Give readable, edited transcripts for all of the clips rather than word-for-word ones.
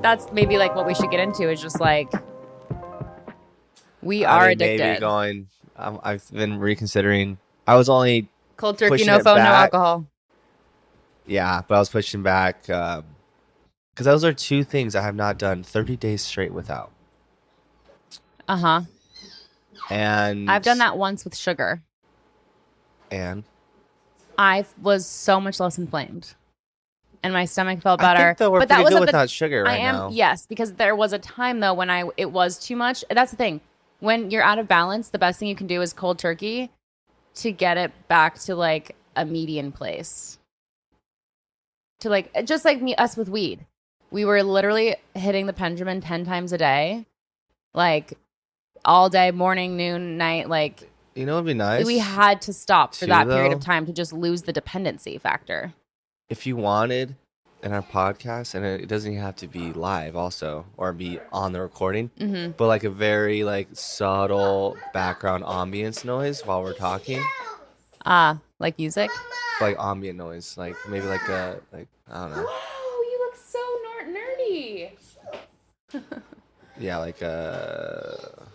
that's maybe like what we should get into is just like we I are mean, addicted. Maybe going. I've been reconsidering. I was only Cold turkey, pushing no it phone, no back. alcohol. Yeah, but I was pushing back because those are two things I have not done 30 days straight without. Uh-huh. And I've done that once with sugar. And I was so much less inflamed. And my stomach felt better. I think though we're but pretty that was good at without sugar right now. Yes, because there was a time though when it was too much. That's the thing. When you're out of balance, the best thing you can do is cold turkey to get it back to like a median place. To like, just like us with weed. We were literally hitting the pendulum 10 times a day. Like all day, morning, noon, night. Like, you know, it'd be nice. We had to stop for that period of though, time to just lose the dependency factor. If you wanted in our podcast, and it doesn't even have to be live also or be on the recording, but like a very like subtle background ambience noise while we're talking. Like music? Like ambient noise, like maybe like a I don't know. Wow, you look so nerdy. Yeah, like a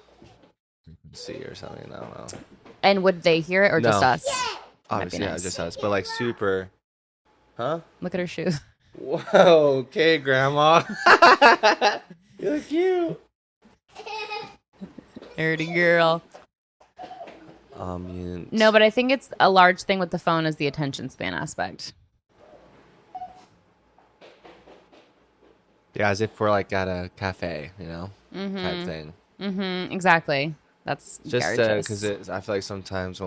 frequency or something. I don't know. And would they hear it or just us? Obviously, yeah, just us. But like super. Huh? Look at her shoes. Whoa, okay, Grandma. You look cute. Nerdy girl. Ambient. No, but I think it's a large thing with the phone is the attention span aspect. Yeah, as if we're like at a cafe, you know, type thing. Exactly. That's just because I feel like sometimes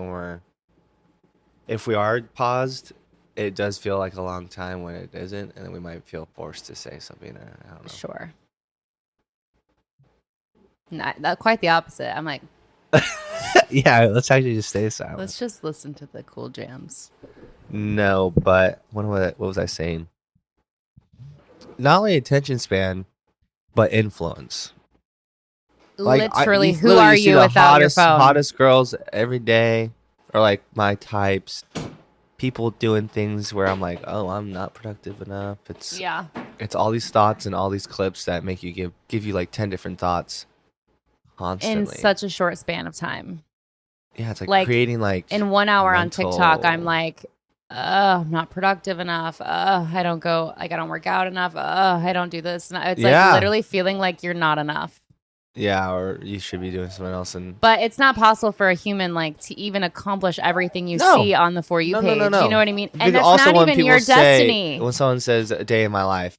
if we are paused, it does feel like a long time when it isn't, and then we might feel forced to say something. I don't know. Sure. Not quite the opposite. I'm like, yeah, let's actually just stay silent. let's just listen to the cool jams. No, but what was I saying? Not only attention span, but influence. Like, literally, who are you without your phone? Hottest girls every day, or like my types. People doing things where I'm like, oh, I'm not productive enough. It's all these thoughts and all these clips that make you give you like 10 different thoughts constantly in such a short span of time. Yeah, it's like creating like in 1 hour on TikTok, I'm like, I'm not productive enough. I don't work out enough. I don't do this. It's like literally feeling like you're not enough. Yeah, or you should be doing something else. But it's not possible for a human like to even accomplish everything you see on the For You page. No. You know what I mean? And that's also not even your destiny. When someone says a day in my life,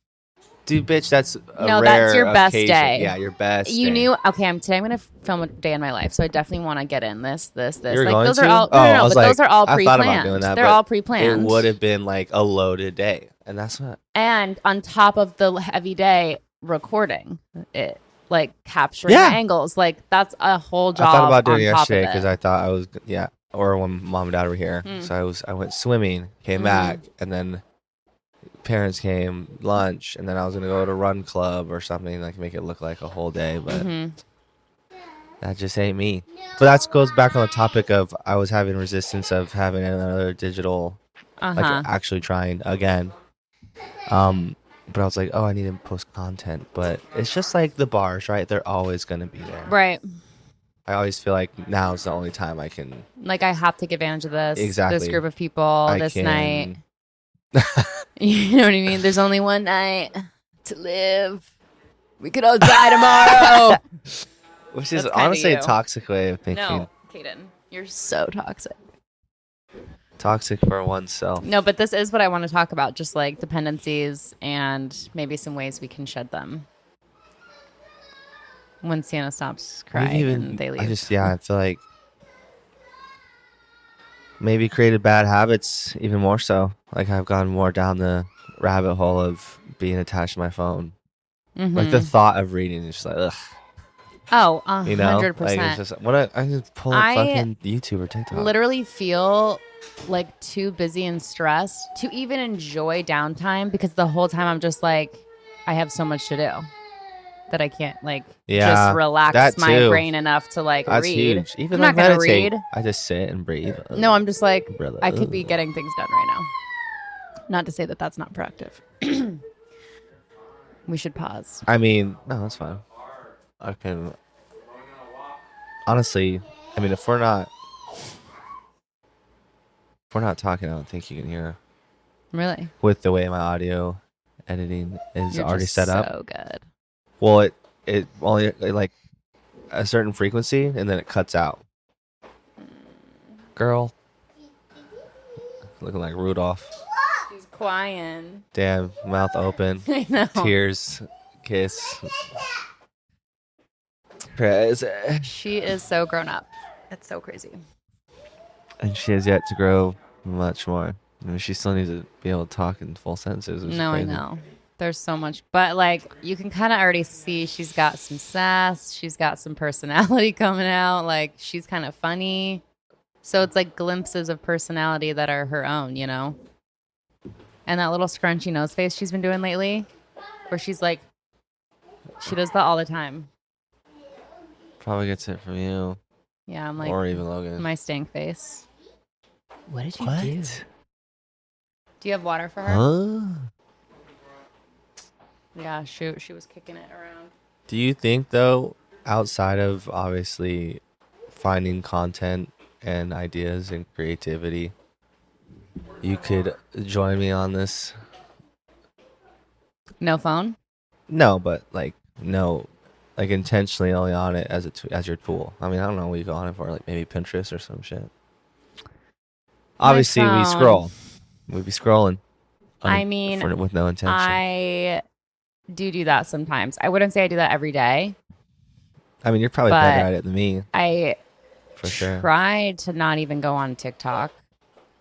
dude, bitch, that's that's your best day. Yeah, your best. You knew. Okay, today I'm gonna film a day in my life, so I definitely want to get in this. You're like going those to? are all. No, but those are all pre-planned. I thought about doing that. They're all pre-planned. It would have been like a loaded day, and that's what. And on top of the heavy day, recording it. Like capturing angles, like that's a whole job. I thought about doing it yesterday because I thought I was or when mom and dad were here. So I went swimming, came back, and then parents came, lunch, and then I was gonna go to run club or something, like make it look like a whole day, but that just ain't me. But that goes back on the topic of I was having resistance of having another digital, like actually trying again. But I was like, oh, I need to post content. But it's just like the bars, right? They're always going to be there. Right. I always feel like now is the only time I can. Like, I have to take advantage of this. Exactly. This group of people, this night. You know what I mean? There's only one night to live. We could all die tomorrow. Which is honestly a toxic way of thinking. No, Kaden, you're so toxic. Toxic for oneself. No, but this is what I want to talk about, just like dependencies and maybe some ways we can shed them when Sienna stops crying and they leave. I feel like maybe created bad habits even more so. Like I've gone more down the rabbit hole of being attached to my phone. Like the thought of reading is just like, ugh. Oh, 100%. Like it's just, I just pull up fucking YouTube or TikTok. Literally feel like too busy and stressed to even enjoy downtime because the whole time I'm just like, I have so much to do that I can't just relax my brain enough to read. Huge. Even I'm not gonna read. I just sit and breathe. No, I'm just like, I could be getting things done right now. Not to say that that's not productive. We should pause. I mean, no, that's fine. I can honestly. I mean, if we're not talking, I don't think you can hear Really? with the way my audio editing is You're already just set up. so good. Well, it only like a certain frequency, and then it cuts out. Girl, looking like Rudolph. She's crying. Damn, mouth open, I know. tears, kiss. Crazy. She is so grown up. It's so crazy. And she has yet to grow much more. I mean, she still needs to be able to talk in full sentences. No, I know. There's so much, but like you can kind of already see she's got some sass. She's got some personality coming out. Like she's kind of funny. So it's like glimpses of personality that are her own, you know? And that little scrunchy nose face she's been doing lately, where she's like, she does that all the time. Probably gets it from you. Yeah, I'm like, or even Logan. my stank face. What did you What? do? Do you have water for her? Huh? Yeah, shoot. She was kicking it around. Do you think, though, outside of obviously finding content and ideas and creativity, you could join me on this? No phone? No, but like intentionally only on it as as your tool. I mean, I don't know what you go on it for, like maybe Pinterest or some shit. Obviously, we phone. scroll. We'd be scrolling. I mean, with no intention. I do that sometimes. I wouldn't say I do that every day. I mean, you're probably but better at it than me. I For sure. try to not even go on TikTok.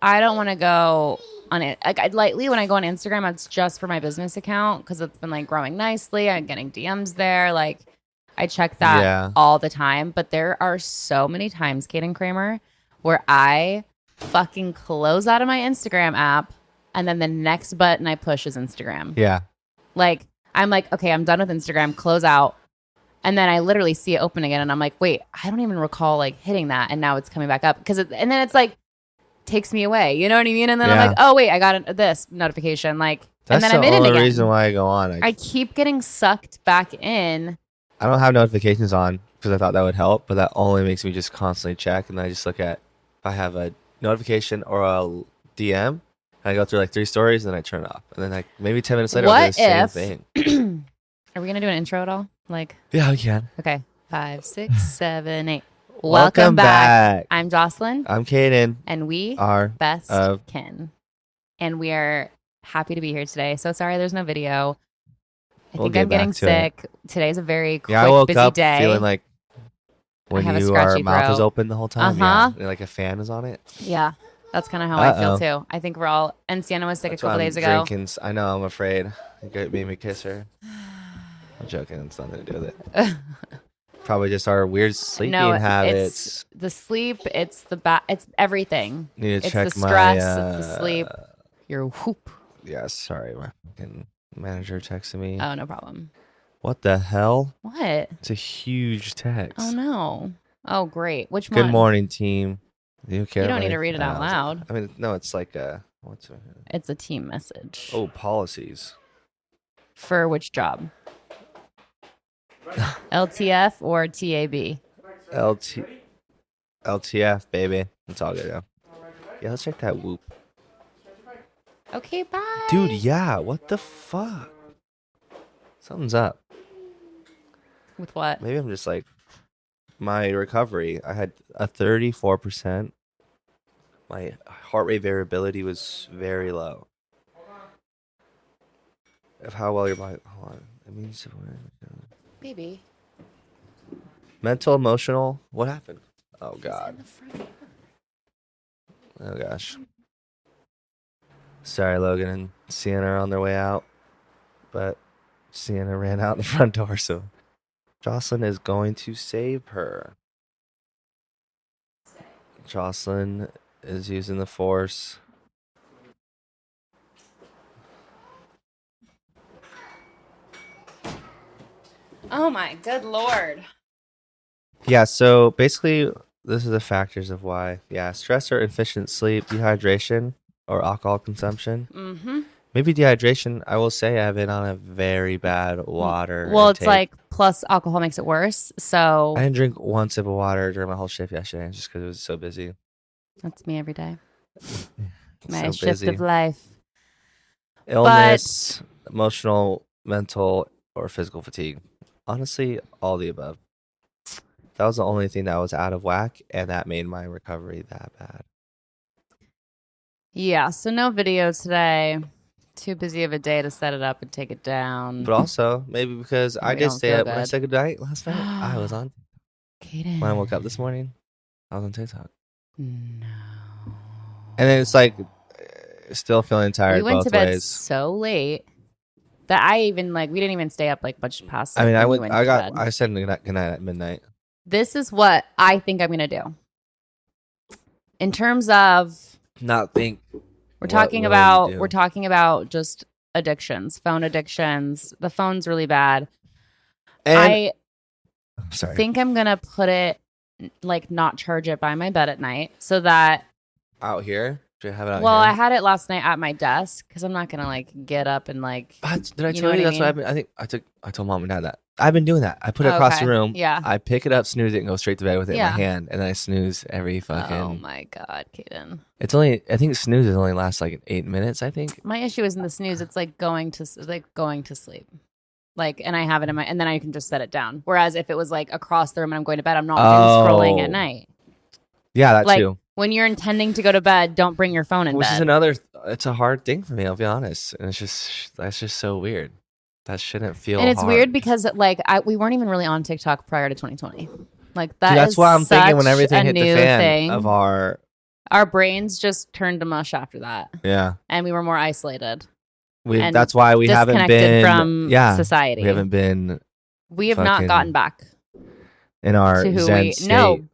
I don't want to go on it. Like lately, when I go on Instagram, it's just for my business account because it's been like growing nicely. I'm getting DMs there. Like I check that all the time. But there are so many times, Kate and Kramer, where I fucking close out of my Instagram app, and then the next button I push is Instagram. Yeah. Like I'm like, okay, I'm done with Instagram. Close out. And then I literally see it open again, and I'm like, wait, I don't even recall like hitting that, and now it's coming back up and then it's like takes me away. You know what I mean? And then I'm like, oh wait, I got this notification. Like, that's and then I'm in it again. That's the only reason why I go on. I keep getting sucked back in. I don't have notifications on because I thought that would help, but that only makes me just constantly check, and then I just look at if I have a notification or a DM, and I go through like 3 stories, and then I turn it off, and then like maybe 10 minutes later, I'll do the same thing. Are we gonna do an intro at all? Like, yeah, we can. Okay, 5, 6, 7, 8. Welcome back. I'm Jocelyn. I'm Kaden. And we are best kin. And we are happy to be here today. So sorry there's no video. I think I'm getting sick. Today's a very quick, I woke busy up day. feeling like when our mouth was open the whole time. Yeah, like a fan is on it. Yeah, that's kind of how I feel too. I think we're all. And Sienna was sick a couple days ago. I know. I'm afraid. You made me kiss her. I'm joking. It's nothing to do with it. Probably just our weird sleeping habits. It's the sleep. It's the it's everything. Need to it's check the stress. It's the sleep. Your whoop. Yeah, sorry. My fucking manager texted me. Oh, no problem. What the hell? What? It's a huge text. Oh, no. Oh, great. Which one? Good morning, team. Do you care? You don't need to read it out loud. I mean, no, it's like It's a team message. Oh, policies. For which job? LTF or TAB? LTF, baby. It's all good, yeah, let's check that whoop. Okay, bye. Dude, yeah, what the fuck? Something's up. With what? Maybe I'm just like, my recovery, I had a 34%. My heart rate variability was very low. Of how well your body, hold on. It means Baby. Mental, emotional. What happened? Oh God. Oh gosh. Sorry, Logan and Sienna are on their way out, but Sienna ran out the front door, so Jocelyn is going to save her. Jocelyn is using the force. Oh my good lord. Yeah, so basically, this is the factors of why. Yeah, stress or inefficient sleep, dehydration, or alcohol consumption. Mm-hmm. Maybe dehydration. I will say I've been on a very bad water. Well, it's intake. like plus alcohol makes it worse. So I didn't drink one sip of water during my whole shift yesterday just because it was so busy. that's me every day. My So shift busy. of life. Illness, emotional, mental, or physical fatigue. Honestly, all the above. That was the only thing that was out of whack, and that made my recovery that bad. Yeah, so no video today. Too busy of a day to set it up and take it down. But also, maybe because I we did don't stay feel up when I good. said goodnight last night, I was on. Kaden. When I woke up this morning, I was on TikTok. No. And then it's like, still feeling tired We went both to bed ways. so late that I even we didn't even stay up like much past. I mean, when we went to bed. I said goodnight at midnight. This is what I think I'm gonna do. In terms of Not think. we're talking about just addictions, phone addictions. The phone's really bad. And, I sorry. think I'm gonna put it like not charge it by my bed at night so that Out here? Do you have it out well, here? I had it last night at my desk because I'm not gonna like get up and like. Did I you know tell what you I that's what I've mean? been? I told mom and dad that. I've been doing that. I put it across the room. Yeah. I pick it up, snooze it, and go straight to bed with it Yeah. in my hand, and then I snooze every fucking. Oh my god, Kaden. It's only. I think snoozes only last like 8 minutes. I think. My issue isn't the snooze. It's like going to sleep. Like, and I have it in my, and then I can just set it down. Whereas if it was like across the room and I'm going to bed, I'm not scrolling at night. Yeah, that Like, too. when you're intending to go to bed, don't bring your phone in Which bed. is another. It's a hard thing for me. I'll be honest, and that's just so weird. That shouldn't feel. And it's hard. weird because like we weren't even really on TikTok prior to 2020. Like that. Dude, that's is why I'm thinking when such everything a hit the new fan thing. of our. Our brains just turned to mush after that, Yeah. and we were more isolated. And That's why we haven't disconnected been from society. We haven't been We have not fucking gotten back in our to who Zen we. state. No,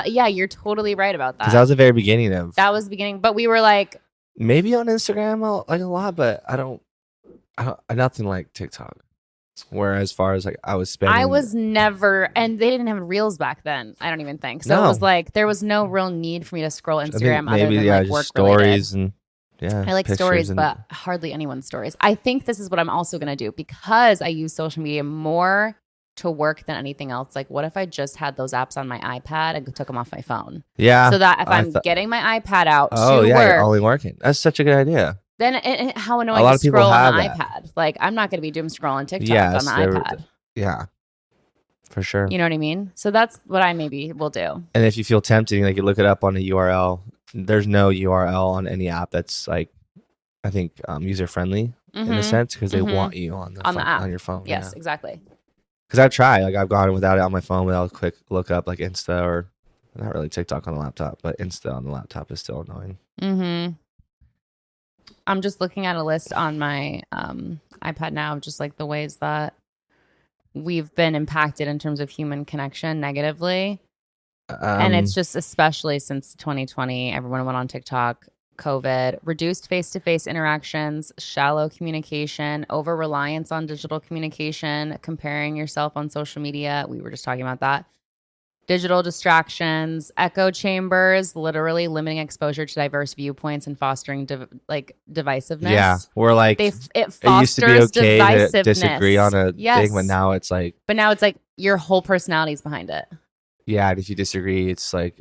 yeah, you're totally right about that. Because that was the very beginning of. That was the beginning, but we were like, Maybe on Instagram like a lot, but I don't nothing like TikTok. Where as far as like I was spending, I was never, and they didn't have reels back then. I don't even think so. No. It was like there was no real need for me to scroll I think Instagram other maybe than yeah, like just work stories related. and I like pictures stories, and- but hardly anyone's stories. I think this is what I'm also going to do because I use social media more to work than anything else. Like, what if I just had those apps on my iPad and took them off my phone? Yeah. So that if I I'm getting my iPad out oh to yeah, you're work, only working. That's such a good idea. then how annoying A lot to of people scroll on the have that. iPad. Like, I'm not going to be doom scrolling TikTok Yes, on the iPad. Yeah, for sure. You know what I mean? So that's what I maybe will do. And if you feel tempting, like you look it up on a URL. There's no URL on any app that's like, I think user friendly in a sense because they want you on the app on your phone. Yes, exactly. Because I've tried, like I've gone without it on my phone without a quick look up like Insta or not really TikTok on the laptop, but Insta on the laptop is still annoying. I'm just looking at a list on my iPad now of just like the ways that we've been impacted in terms of human connection negatively. And it's just especially since 2020, everyone went on TikTok, COVID, reduced face-to-face interactions, shallow communication, over-reliance on digital communication, comparing yourself on social media. We were just talking about that. Digital distractions, echo chambers, literally limiting exposure to diverse viewpoints and fostering divisiveness. Yeah, we're like it it fosters used to be okay divisiveness. to disagree on a Yes. thing, but now it's like your whole personality's behind it. yeah, if you disagree, it's like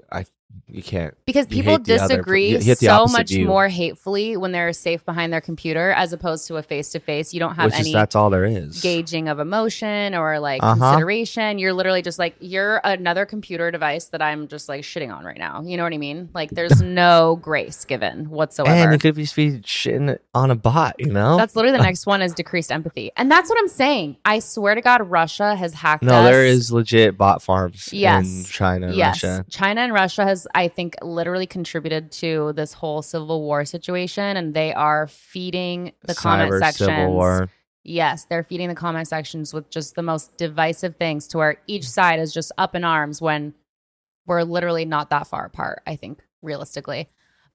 you can't Because you people hate the other- disagree you hate the so opposite much view. more hatefully when they're safe behind their computer as opposed to a face-to-face. You don't have which is any that's all there is. gauging of emotion or like Uh-huh. consideration. You're literally just like, you're another computer device that I'm just like shitting on right now. You know what I mean? Like there's no grace given whatsoever. And it could just be shitting on a bot, you know? That's literally the next one is decreased empathy. And that's what I'm saying. I swear to God, Russia has hacked us. No, there is legit bot farms Yes. in China and Yes. Russia. China and Russia has, I think, literally contributed to this whole civil war situation, and they are feeding the comment Cyber sections. Civil War. Yes, they're feeding the comment sections with just the most divisive things to where each side is just up in arms when we're literally not that far apart, I think, realistically.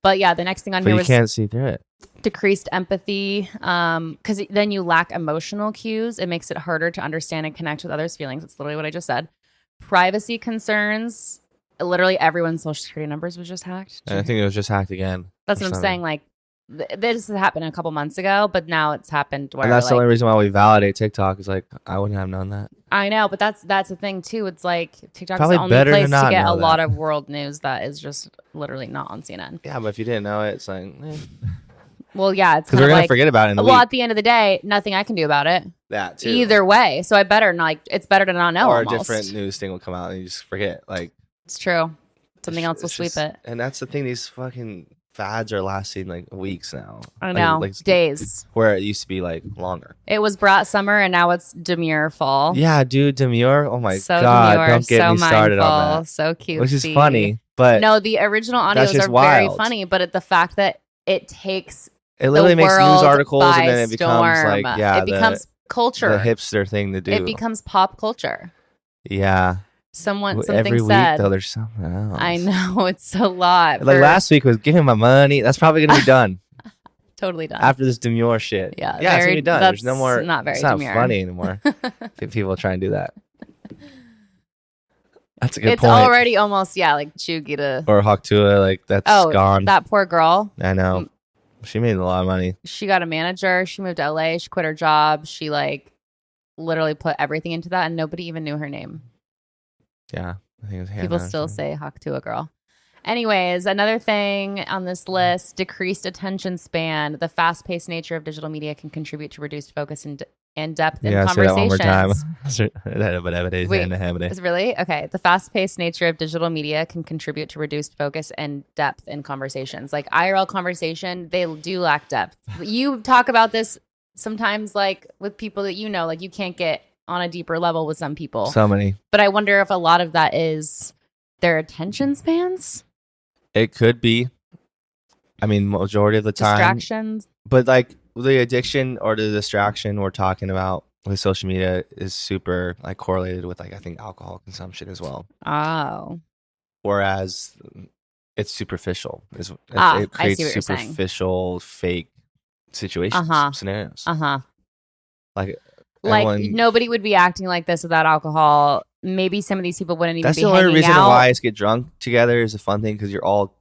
But yeah, the next thing on But here you was can't see through it. decreased empathy, because then you lack emotional cues. It makes it harder to understand and connect with others' feelings. That's literally what I just said. Privacy concerns. Literally everyone's social security numbers was just hacked. And I think it was just hacked again. That's or what I'm something. saying. Like This happened a couple months ago, but now it's happened where And that's the like, only reason why we validate TikTok. Is like I wouldn't have known that. I know, but that's the thing too. It's like TikTok's Probably the only better to place to not get know a lot that. of world news that is just literally not on CNN. Yeah, but if you didn't know it, it's like Well, yeah, it's because kind we're of gonna like, forget about it in a well, week. at the end of the day, nothing I can do about it. That too. Either way, so I better not. Like, it's better to not know. Or almost. a different news thing will come out and you just forget. Like It's true. Something else will it's sweep just- it. And that's the thing. These fucking fads are lasting like weeks now. I know. Days. Where it used to be like longer. It was Brat summer, and now it's Demure fall. Yeah, dude, Demure. Oh my so god, demure, don't get so me started mindful, on that. So cute. Which is funny, but no, the original that's audios just are very wild. funny, but the fact that it takes it literally the makes world news articles by and then it becomes storm. like it becomes culture. the hipster thing to do. It becomes pop culture. Yeah. Something Every said. week though, there's something else. I know, it's a lot. Like last week was give him my money. That's probably gonna be done totally done. after this Demure shit. Yeah, it's gonna be done. There's no that's more. not very It's not demure. funny anymore. If people try and do that. That's a good It's point. already almost like chuggy to. Or Hawktua, like that's gone. That poor girl. I know. She made a lot of money. She got a manager. She moved to LA. She quit her job. She like literally put everything into that, and nobody even knew her name. Yeah, I think it was Hannah. People still say Hawk to a girl. Anyways, another thing on this list: decreased attention span. The fast-paced nature of digital media can contribute to reduced focus and depth in Say that one more time. conversations. Wait, is really okay. The fast-paced nature of digital media can contribute to reduced focus and depth in conversations. Like IRL conversation, they do lack depth. You talk about this sometimes, like with people that you know, like you can't get on a deeper level with some people. So many. But I wonder if a lot of that is their attention spans, It could be. I mean, majority of the time. distractions. But like the addiction or the distraction we're talking about with social media is super like correlated with like I think alcohol consumption as well. Oh, Whereas it's superficial. It I creates see what you're saying. superficial, fake situations, scenarios. Like everyone- nobody would be acting like this without alcohol. Maybe some of these people wouldn't even that's be the only hanging reason out. why us get drunk together is a fun thing because you're all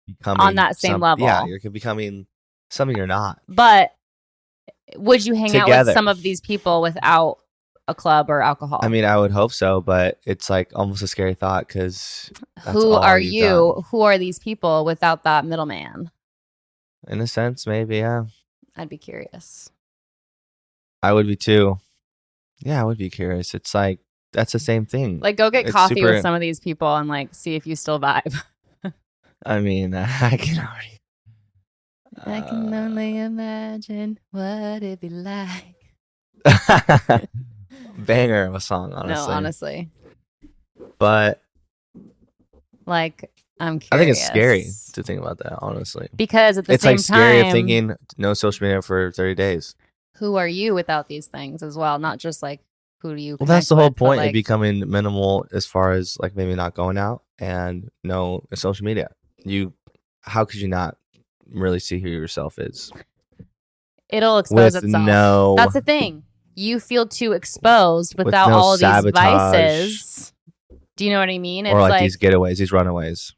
becoming On that same level. Yeah, you're becoming something you're not. But would you hang out Together. with some of these people without a club or alcohol? I mean, I would hope so, but it's like almost a scary thought because who are you? Who are these people without that middleman? In a sense, maybe, yeah. I'd be curious. I would be too. Yeah, I would be curious. It's like that's the same thing. Like, go get It's coffee super- with some of these people and like see if you still vibe. I mean, I can already. I can only imagine what it'd be like. Banger of a song, honestly. No, honestly, But like I'm curious. I think it's scary to think about that, honestly. because at the It's same like scary time, of thinking no social media for 30 days. who are you without these things as well? Not just like who do you? Well, that's connect the whole with, but, point like, of becoming minimal as far as like maybe not going out and no social media. How could you not really see who yourself is? it'll expose With itself. no, That's the thing. You feel too exposed With without no all of these sabotage. vices. Do you know what I mean? It's or like these getaways, these runaways.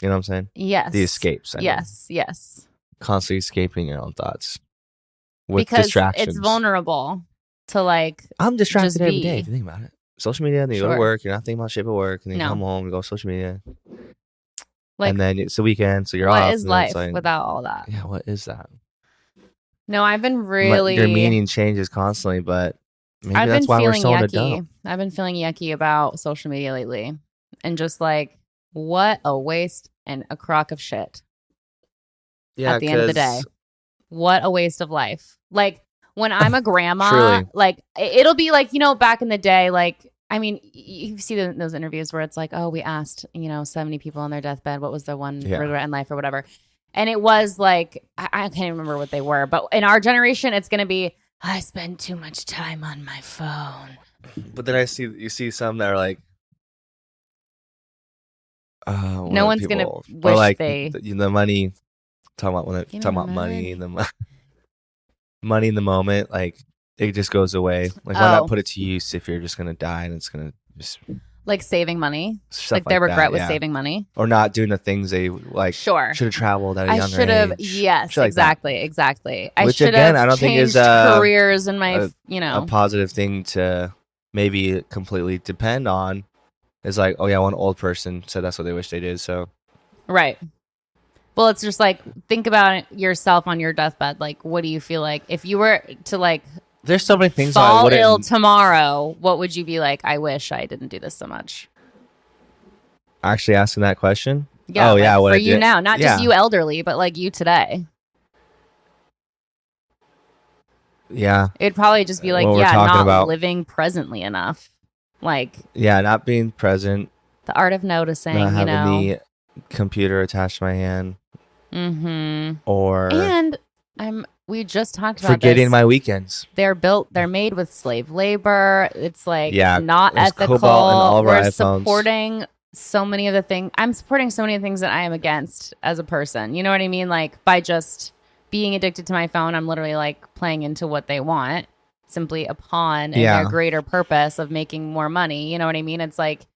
You know what I'm saying? yes, The escapes. I mean. yes, Constantly escaping your own thoughts with because distractions. it's vulnerable to like. I'm distracted just every be. day if you think about it. Social media, and then you go to Sure. work, you're not thinking about shit but work, and then you No. come home, you go social media. Like, and then it's the weekend, so you're what off. is and then it's life like, without all that? yeah, what is that? No, I've been really. Your meaning changes constantly, but maybe I've that's been why we're feeling so yucky. adult. I've been feeling yucky about social media lately, and just like what a waste and a crock of shit. Yeah, at the end of the day, 'cause- what a waste of life. Like when I'm a grandma, Truly. like it'll be like, back in the day, like, I mean, you see those interviews where it's like, oh, we asked, 70 people on their deathbed, what was their one Yeah. regret in life or whatever. And it was like, I can't remember what they were, but in our generation, it's going to be, I spend too much time on my phone. But then you see some that are like, No one's gonna or wish like they- the money. Talking about Give me talking my about money, money. money in the moment, like it just goes away. Like why Oh. not put it to use if you're just gonna die and it's gonna just Like saving money. Stuff Like their that, regret was yeah. saving money. Or not doing the things they like. Sure. Should have traveled at a I younger should have. age. Yes, Shit like that. exactly. I Which, should again, have I don't think is changed careers in my, a positive thing to maybe completely depend on. Is like, oh yeah, one old person said that's what they wish they did. So right. Well, it's just like, think about yourself on your deathbed. Like, what do you feel like if you were to like there's so many things I fall wouldn't. ill tomorrow? What would you be like? I wish I didn't do this so much. Actually asking that question. Yeah. Oh yeah. Like, What for I you did. now, not Yeah. just you elderly, but like you today. Yeah. It'd probably just be like, What we're yeah, talking not about. living presently enough. Like Yeah. Not being present. the art of noticing, Not you having know. the computer attached to my hand. Mm-hmm. Or And we just talked about forgetting this. my weekends. They're made with slave labor. It's like Yeah, not there's ethical. cobalt in all of our We're iPhones. supporting so many of the things. I'm supporting so many of the things that I am against as a person. You know what I mean? Like by just being addicted to my phone, I'm literally like playing into what they want, simply a pawn in Yeah. their greater purpose of making more money. You know what I mean? It's like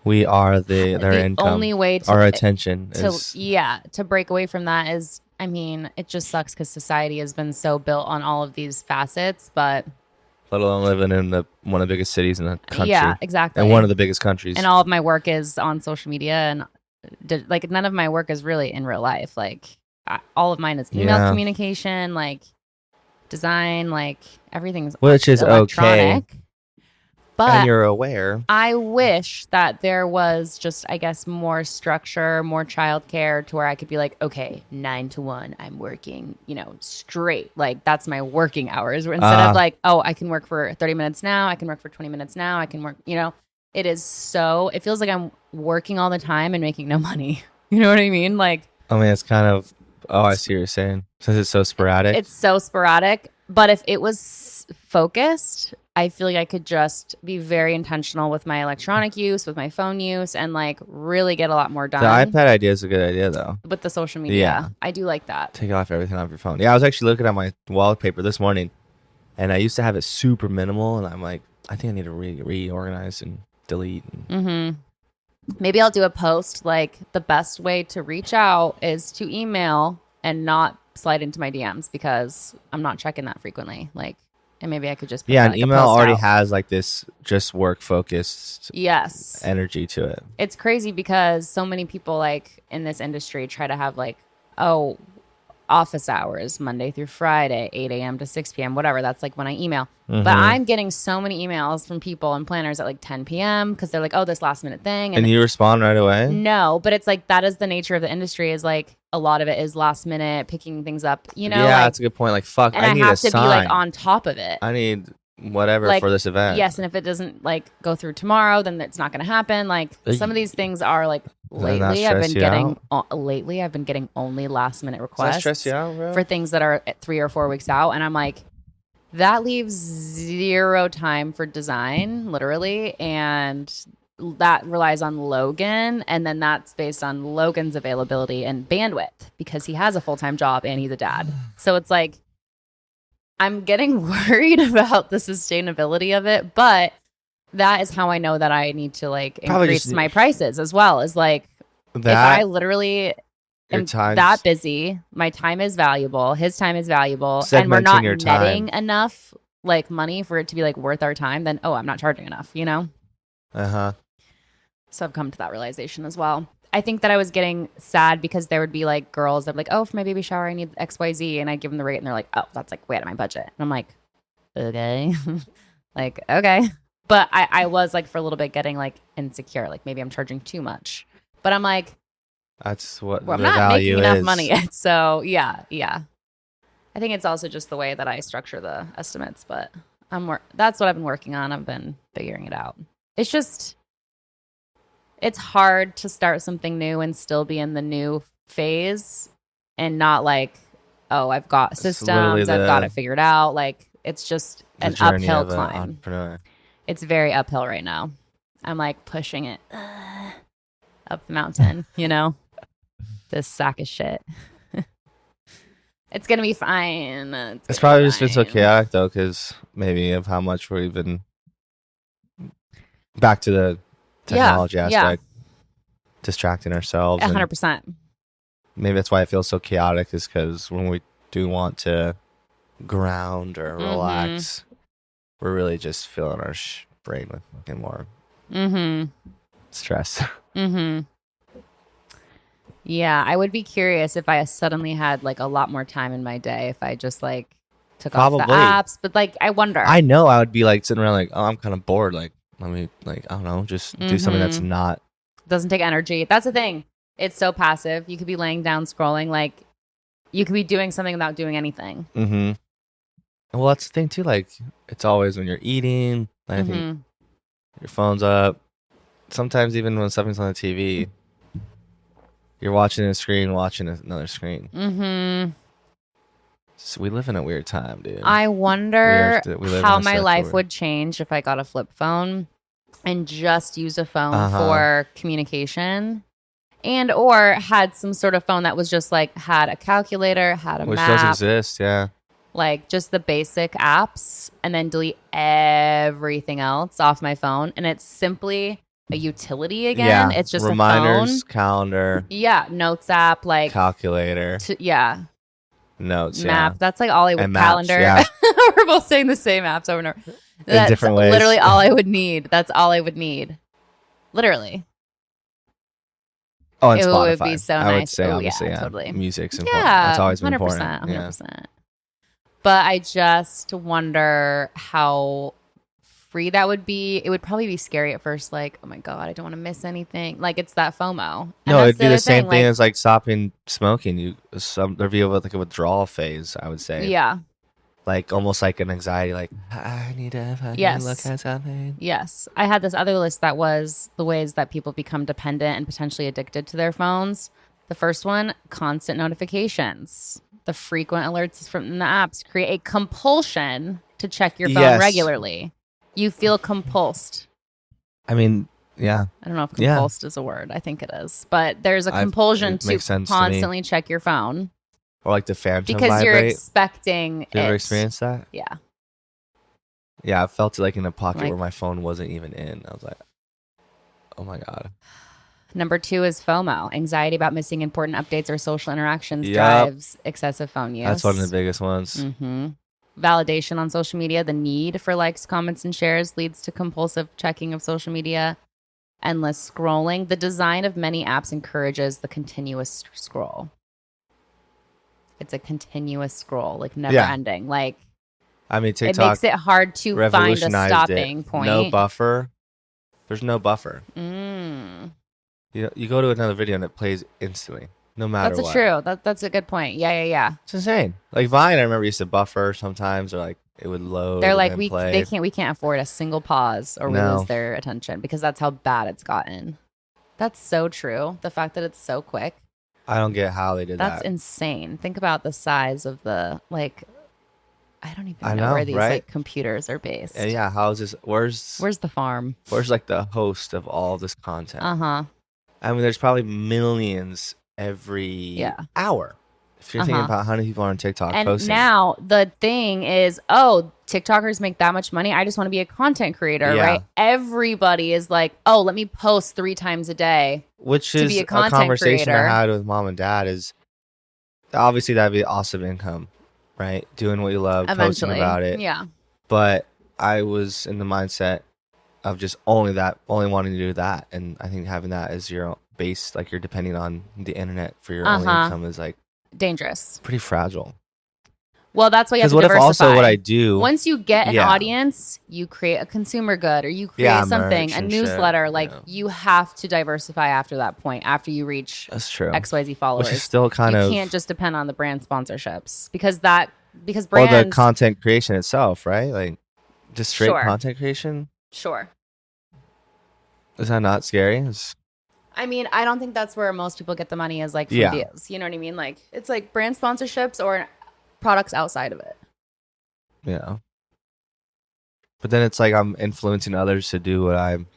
We are their the income. only way to Our attention to is. to break away from that is, I mean, it just sucks because society has been so built on all of these facets, but Let alone living in one of the biggest cities in the country. yeah, exactly. And one of the biggest countries. And all of my work is on social media, and like none of my work is really in real life. Like all of mine is email Yeah. communication, like design, like everything's Which is electronic. okay. But And you're aware. I wish that there was just, I guess, more structure, more childcare to where I could be like, okay, 9 to 1, I'm working, straight. Like that's my working hours. Instead of like, oh, I can work for 30 minutes now. I can work for 20 minutes now. I can work, it feels like I'm working all the time and making no money. You know what I mean? Like, I mean, it's kind of. Oh, I see what you're saying. Since it's so sporadic. it's so sporadic. But if it was focused, I feel like I could just be very intentional with my electronic use, with my phone use, and like really get a lot more done. The iPad idea is a good idea, though. With the social media. Yeah. I do like that. Take off everything off your phone. Yeah, I was actually looking at my wallpaper this morning, and I used to have it super minimal, and I'm like, I think I need to reorganize and delete. Mm-hmm. Maybe I'll do a post like the best way to reach out is to email and not slide into my DMs because I'm not checking that frequently. Like, and maybe I could just put Yeah, that, an like, a email post already out. has like this just work focused Yes. energy to it. It's crazy because so many people like in this industry try to have like, oh, office hours, Monday through Friday, 8 a.m. to 6 p.m., whatever. That's like when I email. But I'm getting so many emails from people and planners at like 10 p.m. because they're like, oh, this last minute thing. And you respond right away? No, but it's like that is the nature of the industry is like a lot of it is last minute, picking things up, Yeah, like, that's a good point. Like, fuck, and I I need have a to sign. be like on top of it. I need whatever Like, for this event. Yes, and if it doesn't like go through tomorrow, then it's not going to happen. Like some of these things are like Does that not lately I've been stress you getting lately I've been getting only last minute Does that requests stress you out, bro? for things that are 3 or 4 weeks out, and I'm like, that leaves zero time for design, literally, and that relies on Logan, and then that's based on Logan's availability and bandwidth because he has a full-time job and he's a dad. So it's like I'm getting worried about the sustainability of it, but that is how I know that I need to like Probably increase just- my prices as well. Is like if I literally your am time's- that busy, my time is valuable, his time is valuable, and we're Segmenting not your netting time. enough like money for it to be like worth our time, then I'm not charging enough, Uh-huh. So I've come to that realization as well. I think that I was getting sad because there would be like girls that would be like, oh, for my baby shower, I need XYZ. And I give them the rate and they're like, oh, that's like way out of my budget. And I'm like, okay. Like, okay. But I was like for a little bit getting like insecure. Like maybe I'm charging too much. But I'm like, That's what well, I'm the not value making enough is. money yet. So yeah. I think it's also just the way that I structure the estimates. But that's what I've been working on. I've been figuring it out. It's just... it's hard to start something new and still be in the new phase and not like, oh, I've got It's systems, literally I've got it figured out. Like it's just The an journey uphill of an climb. entrepreneur. It's very uphill right now. I'm like pushing it up the mountain, this sack of shit. It's going to be fine. It's probably just been so chaotic, though, because maybe of how much we've been... Back to the technology Yeah. aspect, distracting ourselves. and 100%. maybe that's why it feels so chaotic, is because when we do want to ground or relax, we're really just filling our brain with fucking more stress. Yeah, I would be curious if I suddenly had like a lot more time in my day if I just like took off Probably. the apps. But like, I wonder. I know I would be like sitting around like, oh, I'm kind of bored. Like, let me, like, I don't know, just do something that's not. Doesn't take energy. That's the thing. It's so passive. You could be laying down scrolling. Like, you could be doing something without doing anything. Well, that's the thing too. Like, it's always when you're eating, I think your phone's up. Sometimes even when something's on the TV, you're watching a screen, watching another screen. So we live in a weird time, dude. I wonder we live how in a my sexual life world. would change if I got a flip phone and just use a phone Uh-huh. for communication, and or had some sort of phone that was just like had a calculator, had a Which map, does exist, yeah. like just the basic apps, and then delete everything else off my phone, and it's simply a utility again. Yeah. It's just reminders, a phone. calendar, Yeah, notes app, like calculator, notes, map. yeah. That's like all I would And maps, calendar. yeah. We're both saying the same apps over and over. That's different ways. literally all I would need. That's all I would need. Literally. Oh, and It Spotify. would be so I would nice. say, Oh, obviously, yeah, totally. music's important. Yeah, That's always been 100%, important. 100%. Yeah. But I just wonder how free that would be. It would probably be scary at first, like, oh my God, I don't want to miss anything. Like, it's that FOMO. And No, that's it'd be the other same thing like, as like stopping smoking. There'd be like a withdrawal phase, I would say. yeah. Like almost like an anxiety, like I need to fucking Yes. look at something. Yes. I had this other list that was the ways that people become dependent and potentially addicted to their phones. The first one, constant notifications. The frequent alerts from the apps create a compulsion to check your phone Yes. regularly. You feel compulsed. I mean, yeah. I don't know if Yeah. compulsed is a word. I think it is. But there's a It compulsion to makes sense to me. constantly check your phone Or like the phantom because you're vibrate. expecting Did you ever it. experience that? Yeah. Yeah, I felt it like in a pocket Like- where my phone wasn't even in. I was like, oh my God. Number 2 is FOMO. Anxiety about missing important updates or social interactions Yep. drives excessive phone use. That's one of the biggest ones. Validation on social media. The need for likes, comments, and shares leads to compulsive checking of social media. Endless scrolling. The design of many apps encourages the continuous scroll. It's a continuous scroll, like never Yeah. ending. Like I mean, it TikTok makes it hard to find a revolutionized stopping it. point. No buffer. There's no buffer. Mm. You go to another video and it plays instantly, no matter That's what. true. That's a good point. Yeah. It's insane. Like Vine, I remember used to buffer sometimes, or like it would load. They're and like then we play. can't afford a single pause or we No. lose their attention because that's how bad it's gotten. That's so true. The fact that it's so quick. I don't get how they did That's that. insane. Think about the size of the like. I don't even I know, know, where these right? like computers are based. And yeah, how is this? Where's the farm? like the host of all this content? Uh-huh. I mean, there's probably millions every hour. If you're thinking about how many people are on TikTok And posting. now the thing is, oh, TikTokers make that much money. I just want to be a content creator, Yeah. right? Everybody is like, oh, let me post 3 times a day. Which to is be a a content conversation creator. I had with mom and dad. Is obviously that'd be awesome income, right? Doing what you love, posting Eventually. about it. Yeah. But I was in the mindset of just only wanting to do that, and I think having that as your base, like you're depending on the internet for your only income, is like Dangerous. pretty fragile. Well, that's why you have Because to what if diversify. also what I do? Once you get an Yeah. audience, you create a consumer good or you create Yeah, something, merch a and shit, newsletter. Like yeah. you have to diversify after that point, after you reach That's true. XYZ followers. Which is still kind you of can't just depend on the brand sponsorships because brands. or the content creation itself, right? Like just straight Sure. content creation. Sure. Is that not scary? I mean, I don't think that's where most people get the money is like from Yeah. views. You know what I mean? Like it's like brand sponsorships or products outside of it. Yeah. But then it's like I'm influencing others to do what I'm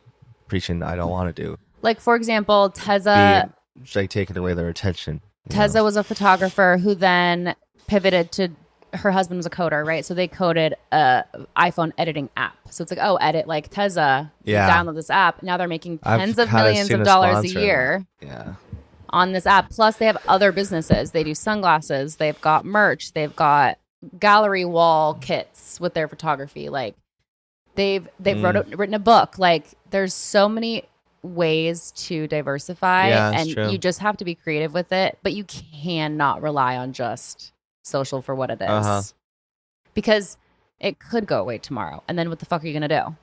preaching I don't want to do. Like for example, Tezza. Just like taking away their attention. you Tezza know? was a photographer who then pivoted to her husband was a coder, right? So they coded a iPhone editing app. So it's like, oh, edit like Tezza. Yeah. Download this app. Now they're making I've tens of kinda millions seen of a dollars a sponsor. year Yeah. on this app. Plus, they have other businesses. They do sunglasses. They've got merch. They've got gallery wall kits with their photography. Like they've written a book. Like there's so many ways to diversify, Yeah, it's and true. you just have to be creative with it. But you cannot rely on just social for what it is, Uh-huh. because it could go away tomorrow. And then what the fuck are you gonna do?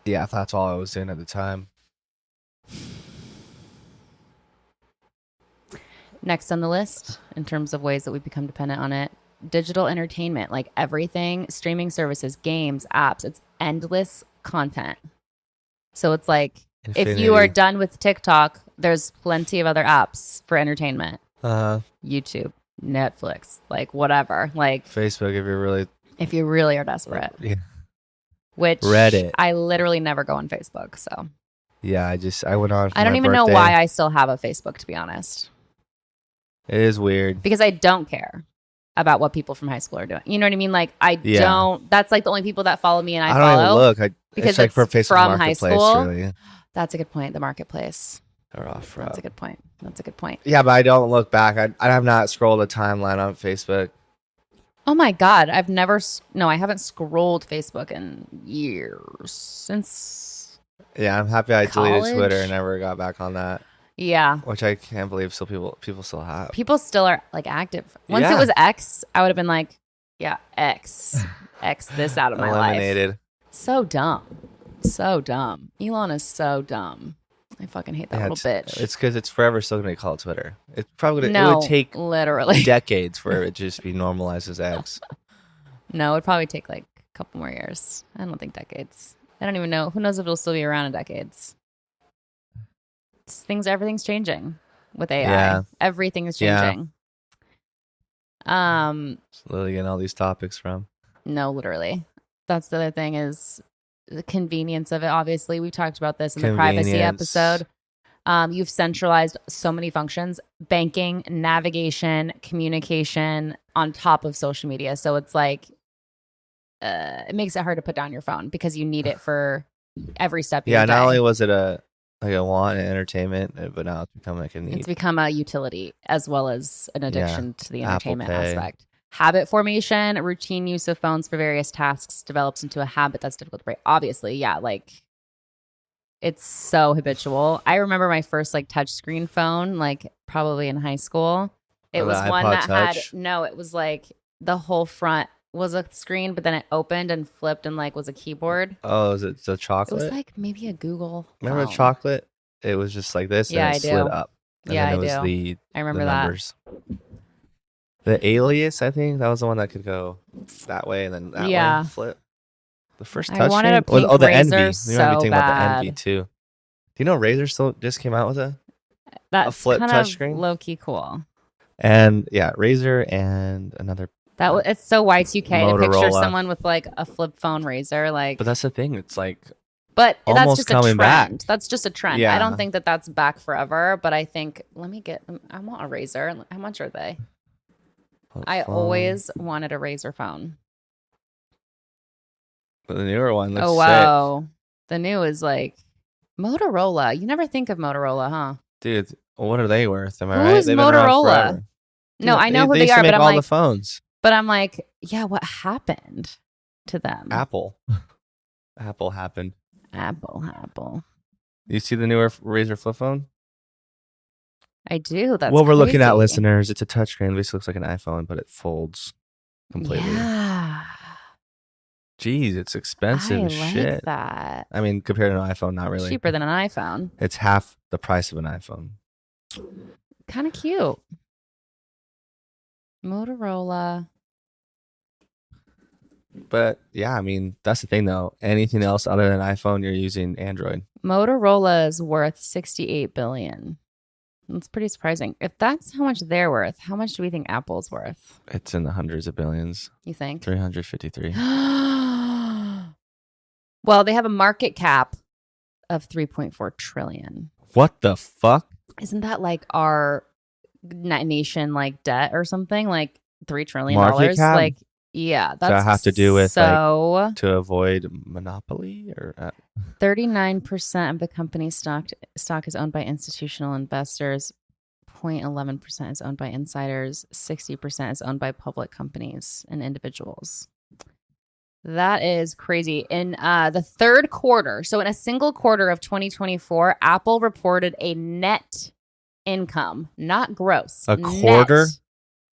Yeah, that's all I was doing at the time. Next on the list, in terms of ways that we become dependent on it, digital entertainment, like everything, streaming services, games, apps, it's endless content. So it's like, if you are Infinity. done with TikTok, there's plenty of other apps for entertainment. Uh-huh. YouTube, Netflix, like whatever. Like Facebook, if you really are desperate. Yeah. Which Reddit. I literally never go on Facebook. So Yeah, I went on for I don't my even know birthday. why I still have a Facebook, to be honest. It is weird. Because I don't care about what people from high school are doing. You know what I mean? Like I Yeah. don't. That's like the only people that follow me and I don't follow. even look. because it's like for it's Facebook from high Marketplace, school. really. That's a good point. The marketplace. Or off That's a good point. That's a good point. Yeah, but I don't look back. I have not scrolled a timeline on Facebook. Oh my God. I've never. No, I haven't scrolled Facebook in years since. Yeah, I'm happy I deleted College? Twitter and never got back on that, Yeah. which I can't believe still people still have. People still are like active. Once Yeah. it was X, I would have been like, yeah, X this out of my life. Eliminated. So dumb. So dumb. Elon is so dumb. I fucking hate that Yeah, little bitch. It's because it's forever still going to be called Twitter. It's probably it No, would take literally. decades for it to just be normalized as X. No, it'd probably take like a couple more years. I don't think decades. I don't even know. Who knows if it'll still be around in decades? Everything's changing with AI. Yeah. Everything is Yeah. changing. Literally getting all these topics from. No, literally. That's the other thing is the convenience of it. Obviously, we talked about this in the privacy Convenience. episode. You've centralized so many functions: banking, navigation, communication, on top of social media. So it's like it makes it hard to put down your phone because you need it for every step. Of Yeah, your not day. only was it a want and entertainment, but now it's become like a need. It's become a utility as well as an addiction to the Apple entertainment Pay. aspect. Habit formation, routine use of phones for various tasks develops into a habit that's difficult to break. Obviously, yeah, like it's so habitual. I remember my first like touchscreen phone, like probably in high school. It Oh, the was one iPod that Touch? it was like the whole front was a screen, but then it opened and flipped and like was a keyboard. Oh, is it the It chocolate? was like maybe a Google. Remember the phone. chocolate? It was just like this, Yeah, and I it slid do. up. And Yeah, then it I was do. the I remember the that. numbers. The Alias, I think that was the one that could go that way and then that Yeah. way flip. The first I wanted a touchscreen? pink Oh, the Razor Envy. You might be so thinking about the Envy bad. too. Do you know Razer still just came out with a That's flip kind touchscreen? of low key cool. and yeah, Razer and another. It's so Y2K to picture Motorola. someone with like a flip phone Razor, like. But that's the thing. It's like But that's almost just a coming trend. back. That's just a trend. Yeah. I don't think that that's back forever. But I think I want a Razor. How much are they? I phone. always wanted a Razor phone. But the newer one looks Oh sick. wow, the new is like Motorola. You never think of Motorola, huh? Dude. What are they worth? Am I Who right? is They've been around Motorola? forever. No, Dude, I know who they they used to are, make but I'm all like, the phones. yeah, what happened to them? Apple. Apple happened. Apple. You see the newer Razer flip phone? I do. That's what we're looking at, crazy. listeners, it's a touchscreen. Basically looks like an iPhone, but it folds completely. Yeah, Jeez, it's expensive I as like shit. that. I mean, compared to an iPhone, not really. Cheaper than an iPhone. It's half the price of an iPhone. Kind of cute. Motorola. But yeah, I mean, that's the thing though. Anything else other than iPhone, you're using Android. Motorola is worth 68 billion. That's pretty surprising. If that's how much they're worth, how much do we think Apple's worth? It's in the hundreds of billions. You think? 353. Well, they have a market cap of 3.4 trillion. What the fuck? Isn't that like our nation like debt or something, like $3 trillion. Market cap? Like, yeah, that's Does that have to do with so to avoid monopoly or 39% of the company's stock is owned by institutional investors. 0.11% is owned by insiders. 60% is owned by public companies and individuals. That is crazy. In the third quarter, so in a single quarter of 2024, Apple reported a net income, not gross. A quarter? Net.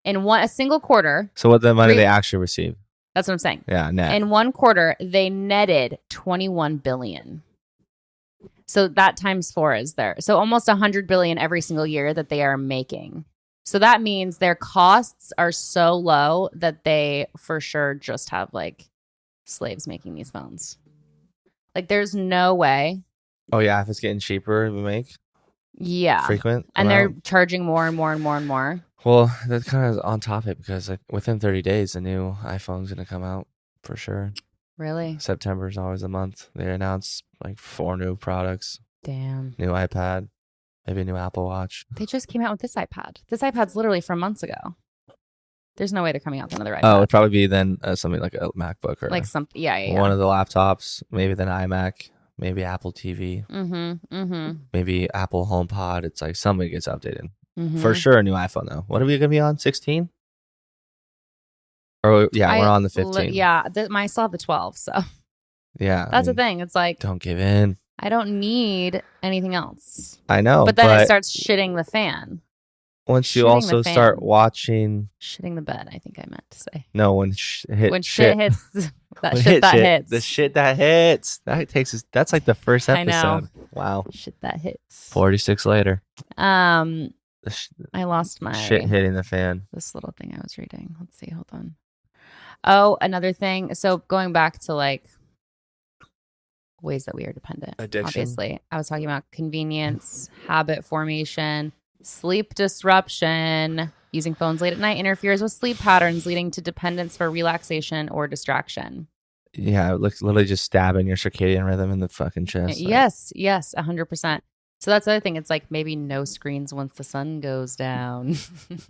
In a single quarter. So what the money they actually received? That's what I'm saying. Yeah, net. In one quarter, they netted $21 billion. So that times 4 is there. So almost $100 billion every single year that they are making. So that means their costs are so low that they for sure just have like slaves making these phones. Like there's no way. Oh yeah, if it's getting cheaper, we make frequent, and they're charging more and more and more and more. Well, that's kind of on topic because like within 30 days, the new iPhone's gonna come out for sure. Really? September is always a month. They announce like 4 new products. Damn. New iPad, maybe a new Apple Watch. They just came out with this iPad. This iPad's literally from months ago. There's no way they're coming out with another iPad. Oh, it'd probably be then something like a MacBook or like something. Yeah. One of the laptops, maybe then iMac, maybe Apple TV, maybe Apple HomePod. It's like somebody gets updated. For sure, a new iPhone though. What are we gonna be on? 16? Or we're on the 15. I still have the 12. So yeah, that's the thing. It's like don't give in. I don't need anything else. I know, but then it starts shitting the fan. Once you also start watching shitting the bed, I think I meant to say. No, when shit hits that hits. The shit that hits. That takes us. That's like the first episode. I know. Wow. Shit that hits. 46 later. I lost my shit hitting the fan. This little thing I was reading. Let's see. Hold on. Oh, another thing. So going back to like ways that we are dependent. Addiction. Obviously, I was talking about convenience, habit formation. Sleep disruption. Using phones late at night interferes with sleep patterns, leading to dependence for relaxation or distraction. Yeah, it looks literally just stabbing your circadian rhythm in the fucking chest. Yes, 100%. So that's the other thing. It's like maybe no screens once the sun goes down.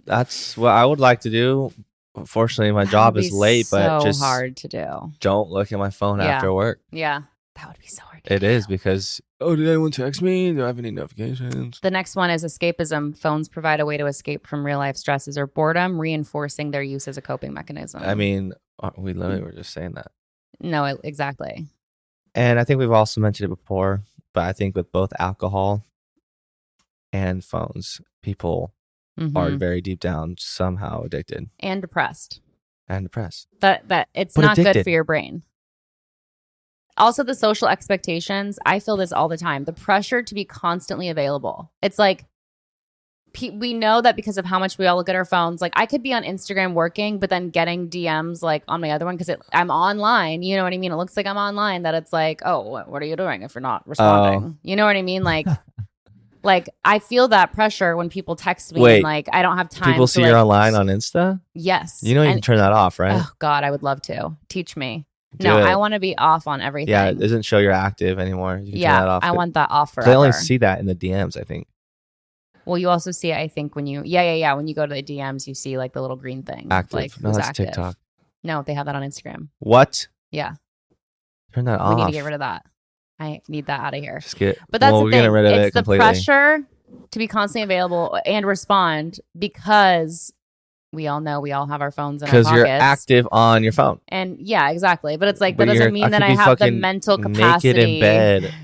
That's what I would like to do. Unfortunately, my job is late, but just hard to do. Don't look at my phone after work. Yeah, that would be so hard. It is because did anyone text me? Do I have any notifications? The next one is escapism. Phones provide a way to escape from real life stresses or boredom, reinforcing their use as a coping mechanism. I mean, we literally were just saying that. No, exactly. And I think we've also mentioned it before, but I think with both alcohol and phones, people are very deep down somehow addicted and depressed. That it's not good for your brain. Also, the social expectations. I feel this all the time. The pressure to be constantly available. It's like we know that because of how much we all look at our phones. Like I could be on Instagram working, but then getting DMs like on my other one because I'm online. You know what I mean? It looks like I'm online. That it's like, oh, what are you doing if you're not responding? You know what I mean? Like, like I feel that pressure when people text me. Wait, and like I don't have time. People see you're online on Insta? Yes. You know you can turn that off, right? Oh God, I would love to. Teach me. I want to be off on everything. Yeah, it doesn't show you're active anymore. You can turn that off. I want that off forever. They only see that in the DMs, I think. Well, you also see it, I think, when you, when you go to the DMs, you see like the little green thing. Active. Like, no, that's active. TikTok. No, they have that on Instagram. What? Yeah. Turn that off. We need to get rid of that. I need that out of here. But that's the thing. Getting rid of it's the pressure to be constantly available and respond because we all know we all have our phones in our pockets. Because you're active on your phone. And yeah, exactly. But it's like, that doesn't mean that I have the mental capacity. Naked in bed.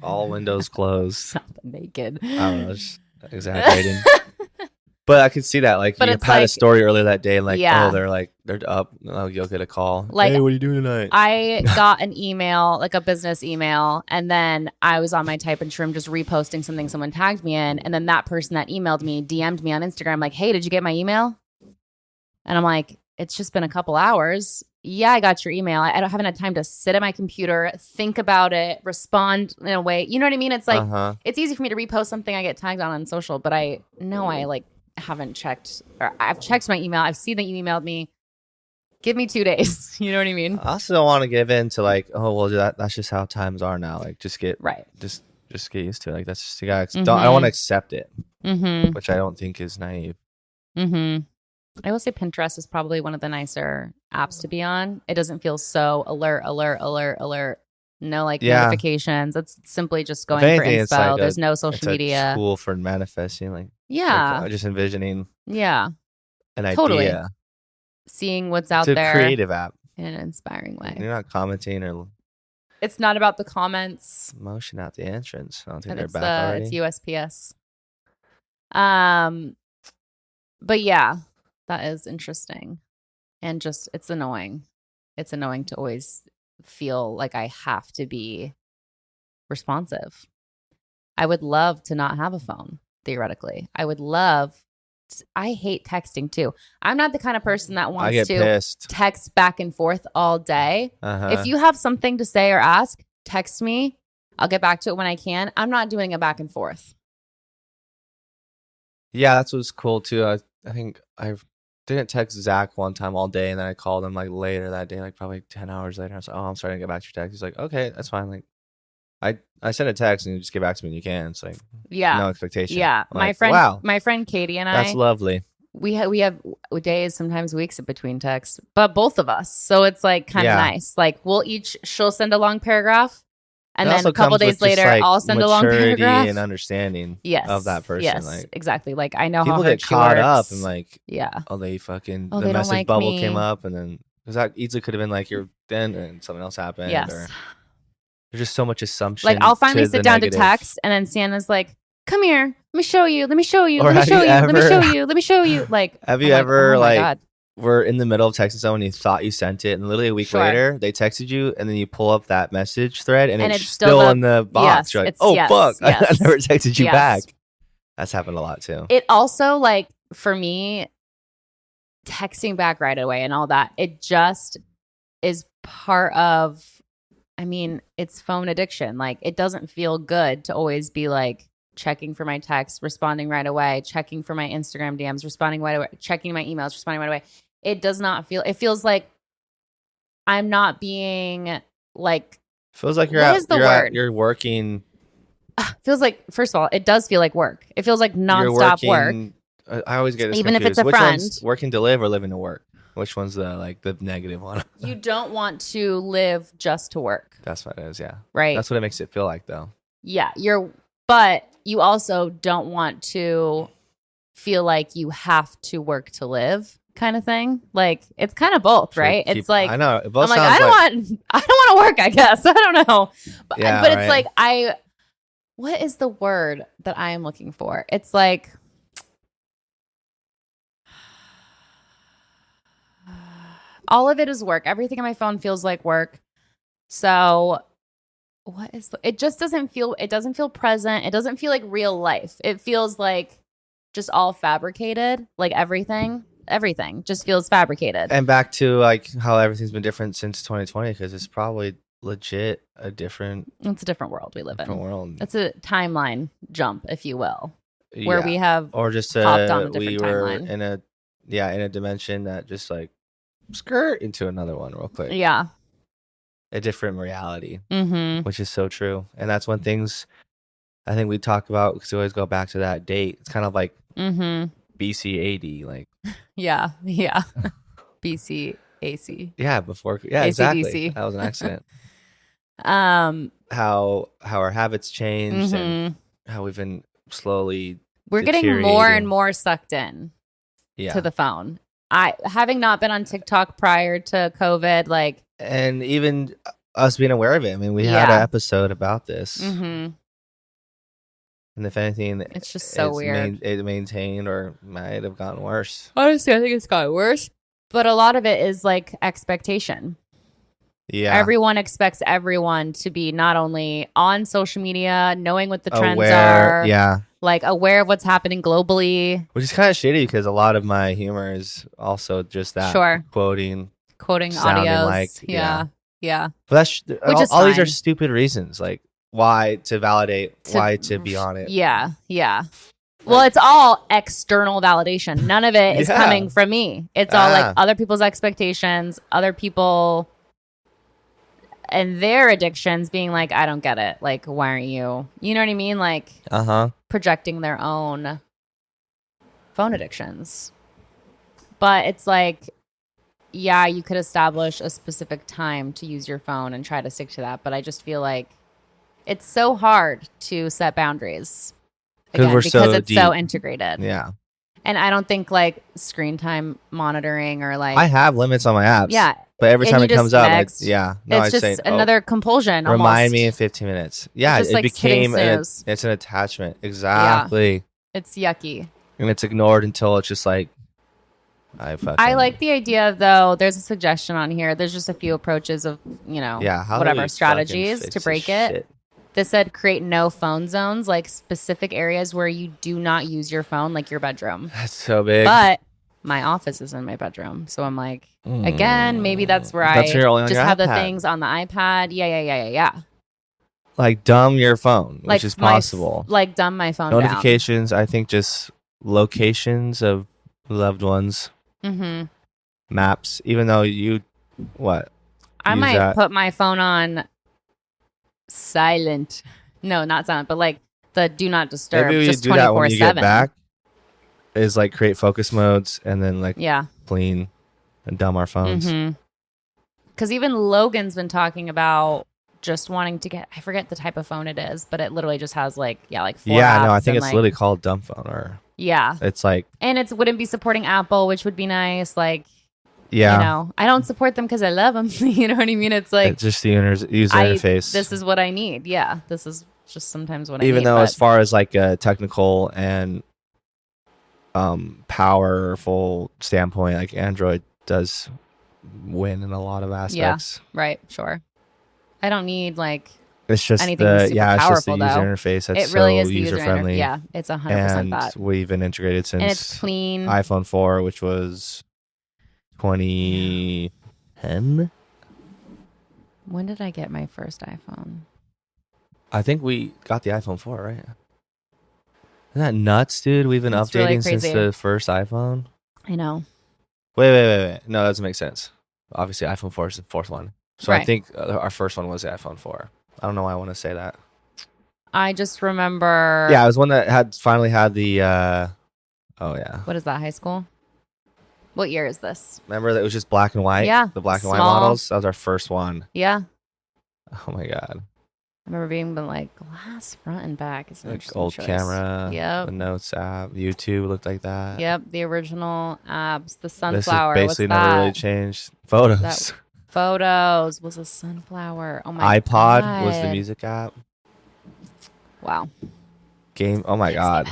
All windows closed. Not naked. I don't know. Just exaggerating. But I could see that. Like, you had a story earlier that day. Like, they're up. Oh, you'll get a call. Like, hey, what are you doing tonight? I got an email, like a business email. And then I was on my type and shroom just reposting something someone tagged me in. And then that person that emailed me DM'd me on Instagram like, hey, did you get my email? And I'm like, it's just been a couple hours. Yeah, I got your email. I haven't had time to sit at my computer, think about it, respond in a way. You know what I mean? It's like, it's easy for me to repost something I get tagged on social, but I know I like haven't checked, or I've checked my email. I've seen that you emailed me. Give me 2 days. You know what I mean? I also don't want to give in to like, oh, well, that's just how times are now. Like, just get, just get used to it. Like, that's just, you gotta, I don't want to accept it. Mm-hmm. which I don't think is naive. Mm-hmm. I will say Pinterest is probably one of the nicer apps to be on. It doesn't feel so alert. No like Yeah. notifications. It's simply just If going for anything, it's inspo. like There's no it's social a media. tool for manifesting, like Yeah. just envisioning Yeah. an Totally. idea. Seeing what's out It's a there creative app. in an inspiring way. You're not commenting or It's not about the comments. motion out the entrance. I don't think And they're it's back already. it's USPS. But yeah, that is interesting. And just it's annoying. It's annoying to always feel like I have to be responsive. I would love to not have a phone, theoretically. I hate texting too. I'm not the kind of person that I wants get to pissed. text back and forth all day. If you have something to say or ask, text me. I'll get back to it when I can. I'm not doing a back and forth. Yeah, that's what's cool too. I think I didn't text Zach one time all day, and then I called him like later that day, like probably 10 hours later. I was like, "Oh, I'm starting to get back to your text." He's like, "Okay, that's fine." Like, I sent a text and you just get back to me when you can. It's like no expectation. Yeah, I'm my like, friend, wow, my friend Katie and that's I, lovely. we have days, sometimes weeks in between texts, but both of us. So it's like kind of nice. Like she'll send a long paragraph, and It then also a couple comes with days just, later, like, I'll send a long maturity paragraph. and understanding Yes, of that person. Yes, like exactly. Like I know how people hard get she caught works. up and like, yeah, oh, they fucking Oh, the they don't message like bubble me. came up, and then because that easily could have been like you're then and something else happened. yes. Or there's just so much assumption. Like I'll finally to sit the down negative. to text, and then Sienna's like, "Come here, let me show you. Let me show you. Or Let me have show you you. Let me ever- show you. Let me show you." Like, Have I'm you like, ever oh my like God. we're in the middle of texting someone, you thought you sent it, and literally a week Sure. later they texted you, and then you pull up that message thread, and, And it's it's still still in the box. yes, You're like, it's- oh yes, fuck, I yes. never texted you Yes. back. That's happened a lot too. It also like for me, texting back right away and all that. It just is part of. I mean, it's phone addiction. Like it doesn't feel good to always be like checking for my texts, responding right away, checking for my Instagram DMs, responding right away, checking my emails, responding right away. It does not feel. It feels like I'm not being like. Feels like you're What at, is the you're at- word? you're working. Feels like first of all, it does feel like work. It feels like You're nonstop work. working. I always get this Even if confused. it's a Which friend. one's working to live or living to work? Which one's the negative one? You don't want to live just to work, That's what it is. Yeah, right? that's what it makes it feel like, though. Yeah, but you also don't want to feel like you have to work to live, kind of thing. Like it's kind of both, right? It's like I know. It both I'm like sounds I don't want to work. I guess I don't know, but Yeah, but it's right. like what is the word that I am looking for? It's like. All of it is work. Everything on my phone feels like work. So it just doesn't feel present. It doesn't feel like real life. It feels like just all fabricated, like everything just feels fabricated. And back to like how everything's been different since 2020, because it's probably legit a different It's a different world we live in. world. It's a timeline jump, if you will, where we have or just hopped on a we different were timeline. in a dimension that just like skirt into another one real quick. Yeah. A different reality, Mm-hmm. which is so true. And that's when things I think we talk about, because we always go back to that date. It's kind of like Mm-hmm. BC AD, like Yeah. BC AC. before AC/DC. exactly. That was an accident. How our habits changed and how we've been slowly We're getting more deteriorating. and more sucked in yeah. to the phone. I having not been on TikTok prior to COVID, like And even us being aware of it. I mean, we had an episode about this. mhm. And if anything, It's just so weird. It maintained or might have gotten worse. Honestly, I think it's gotten worse. But a lot of it is like expectation. Yeah. Everyone expects everyone to be not only on social media, knowing what the trends aware, are, yeah. like aware of what's happening globally. Which is kind of shitty because a lot of my humor is also just that. Sure. Quoting sounding audios. like, yeah. But that's Which is all these are fine. stupid reasons. Like why to validate, why to be on it. Yeah. Well, it's all external validation. None of it is Yeah. coming from me. It's all like other people's expectations, other people and their addictions being like, I don't get it. Like, why aren't you? You know what I mean? Like Uh-huh. projecting their own phone addictions. But it's like, yeah, you could establish a specific time to use your phone and try to stick to that. But I just feel like it's so hard to set boundaries. Again, because it's so integrated. Yeah. And I don't think like screen time monitoring or like I have limits on my apps. Yeah. But every time it comes up, no, it's just say, another compulsion. Remind me in 15 minutes. Yeah, it's it became it's an attachment. Exactly. Yeah. It's yucky. And it's ignored until it's just like I like the idea though. There's a suggestion on here. There's just a few approaches of, whatever strategies to break it. Shit. This said create no phone zones, like specific areas where you do not use your phone, like your bedroom. That's so big. But my office is in my bedroom. So I'm like, again, maybe that's where I just have the things on the iPad. Yeah. Like dumb your phone, which is possible. Like dumb my phone Notifications, I think just locations of loved ones. Mm-hmm. Maps, even though I might put my phone on silent. No, not silent, but like the do not disturb. Maybe we just do that when you 24/7. get back. Is like create focus modes and then like clean and dumb our phones. Because even Logan's been talking about just wanting to get. I forget the type of phone it is, but it literally just has like 4 apps. No, I think it's literally called dumb phone or it's like, and it wouldn't be supporting Apple, which would be nice. Like. Yeah. I don't support them because I love them. You know what I mean? It's like it's just the user interface. This is what I need. Yeah. This is just sometimes what I need. Even though as far as like a technical and powerful standpoint, like Android does win in a lot of aspects. Yeah. Right. Sure. I don't need like it's just anything super powerful, it's just the user interface that's it really so is the user friendly. Yeah. It's 100% and that. we've been integrated since and it's clean. iPhone 4, which was 2010. When did I get my first iPhone? I think we got the iPhone 4, right? Isn't that nuts, dude? We've been updating really since the first iPhone. I know. Wait. No, that doesn't make sense. Obviously, iPhone 4 is the fourth one. So right. I think our first one was the iPhone 4. I don't know why I want to say that. I just remember. Yeah, it was one that finally had the. Oh yeah. What is that? High school. What year is this? Remember that it was just black and white? Yeah. The black and white models? That was our first one. Yeah. Oh my God. I remember being like glass front and back. It's an like old choice. Camera. Yep. The Notes app. YouTube looked like that. Yep. The original apps. The sunflower. This basically never really changed. Photos. Photos was a sunflower. Oh my iPod God. was the music app. Wow. Game. Oh my God.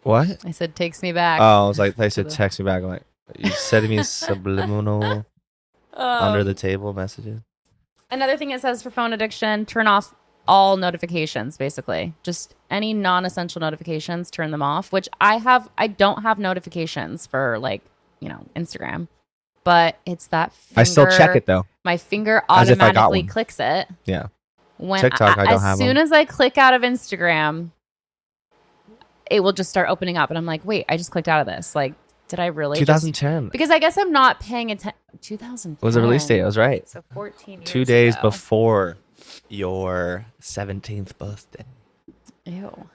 What? I said takes me back. Oh, I was like, they said text me back. I'm like, you sending me subliminal under the table messages. Another thing it says for phone addiction, turn off all notifications, basically. Just any non-essential notifications, turn them off, which I don't have notifications for like, Instagram. But it's that finger, I still check it though. My finger automatically clicks it. Yeah. When TikTok, I don't have as soon as I click out of Instagram, it will just start opening up. And I'm like, wait, I just clicked out of this. Like, did I really? 2010. Because I guess I'm not paying attention. 2010. Was the release date? I was right. So 14 years 2 days ago. before your 17th birthday. Ew.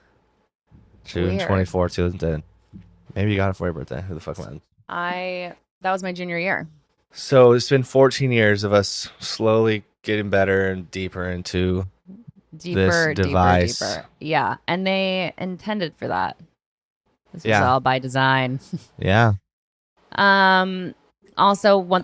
June 24, 2010. Maybe you got it for your birthday. Who the fuck knows? That was my junior year. So it's been 14 years of us slowly getting better and deeper into this device. Deeper. Yeah. And they intended for that. This was all by design. Yeah. Also,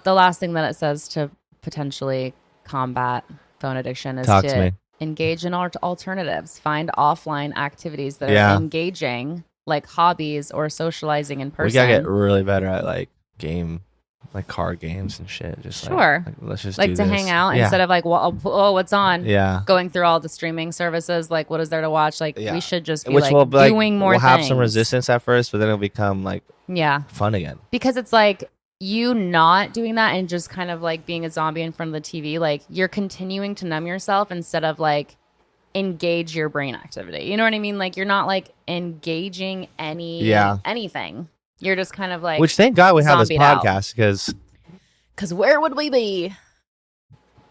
the last thing that it says to potentially combat phone addiction is to engage in alternatives. Find offline activities that are engaging, like hobbies or socializing in person. We gotta get really better at card games and shit. Just let's just do to this. Hang out instead of like, what's on? Yeah. Going through all the streaming services, like what is there to watch? Like we should just be doing more. We'll have some resistance at first, but then it'll become fun again. Because it's like you not doing that and just kind of like being a zombie in front of the TV. Like you're continuing to numb yourself instead of like engage your brain activity. You know what I mean? Like you're not like engaging anything. You're just kind of like, which thank God we have this podcast because where would we be?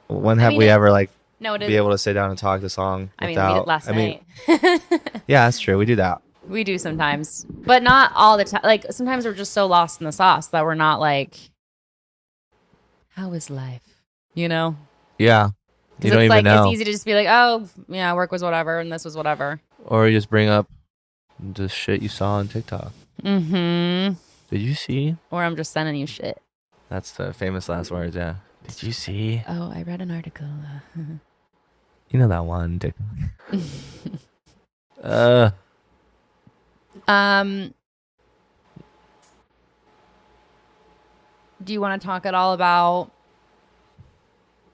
When have we ever be able to sit down and talk the song? We did last night. Yeah, that's true. We do that. We do sometimes, but not all the time. Like sometimes we're just so lost in the sauce that we're not like, how is life? You know? Yeah. You Because don't it's even like know. it's easy to just be like, oh, yeah, work was whatever, and this was whatever. Or you just bring up the shit you saw on TikTok. Mm-hmm. Did you see? Or I'm just sending you shit. That's the famous last words, yeah. Did you see? Oh, I read an article. You know that one, Dick. Do you want to talk at all about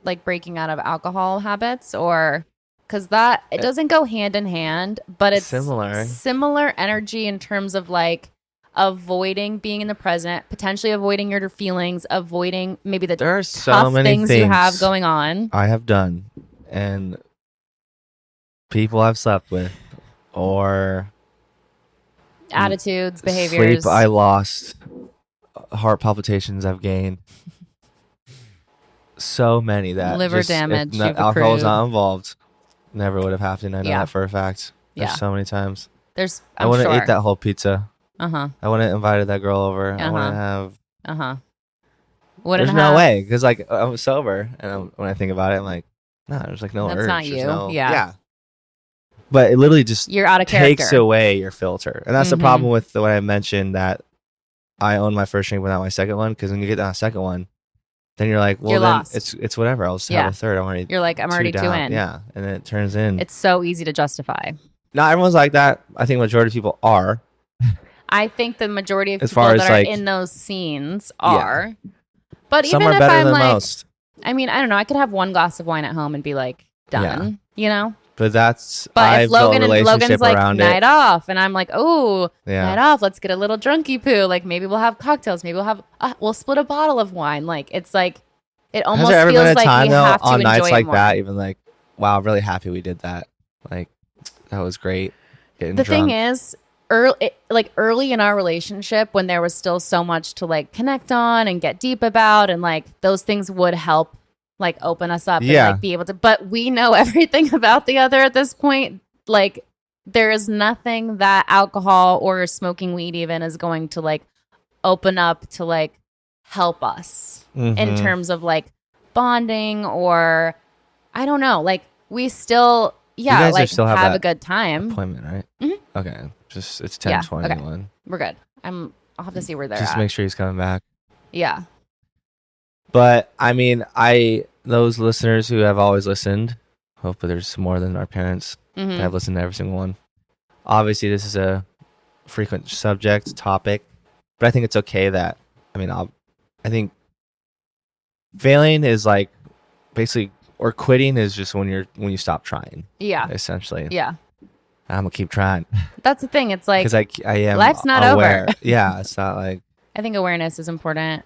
like breaking out of alcohol habits, or because that it doesn't go hand in hand, but it's similar energy in terms of like avoiding being in the present, potentially avoiding your feelings, avoiding maybe the there are tough so many things you have going on. I have done, and people I've slept with, or attitudes, behaviors. Sleep I lost, heart palpitations I've gained. So many that liver just, damage. If alcohol was not involved, never would have happened. I know that for a fact. There's so many times. I wouldn't eat that whole pizza. I wouldn't have invited that girl over. I wouldn't have. There's no way, because like I'm sober, and when I think about it, I'm like, no, there's like no urge. That's not you. Yeah. But it literally just you're out of takes away your filter, and that's the problem with the way I mentioned that I own my first drink without my second one, because when you get that second one, then you're like, well, you're then lost. It's whatever. I'll just have a third. You're like, I'm already two in. Yeah, and then it turns in. It's so easy to justify. Not everyone's like that. I think majority of people are. I think the majority of people that are in those scenes are. But some even are if better I'm than like, most. I mean, I don't know. I could have one glass of wine at home and be like, done. You know. But that's. But if Logan's like night it. off, and I'm like, oh, night off, let's get a little drunky poo. Like maybe we'll have cocktails. Maybe we'll have we'll split a bottle of wine. Like it's like it almost feels like we have to on enjoy nights it like more. that, even like, wow, I'm really happy we did that. Like that was great. Getting the drunk. thing is, early in our relationship, when there was still so much to like connect on and get deep about, and like those things would help like open us up and like be able to, but we know everything about the other at this point. Like there is nothing that alcohol or smoking weed even is going to like open up to like help us in terms of like bonding, or I don't know, like we still like still have a good time. Appointment, right? Okay, just it's 10:21. Okay. We're good. I'll have to see where they're just at. make sure he's coming back. Yeah. But I mean, those listeners who have always listened, hopefully there's more than our parents that have listened to every single one. Obviously, this is a frequent topic, but I think it's okay that, I mean, I think failing is like basically, or quitting is just when you stop trying. Yeah. Essentially. Yeah. I'm gonna keep trying. That's the thing. It's like, because I am. Life's not aware. over. Yeah, it's not like. I think awareness is important.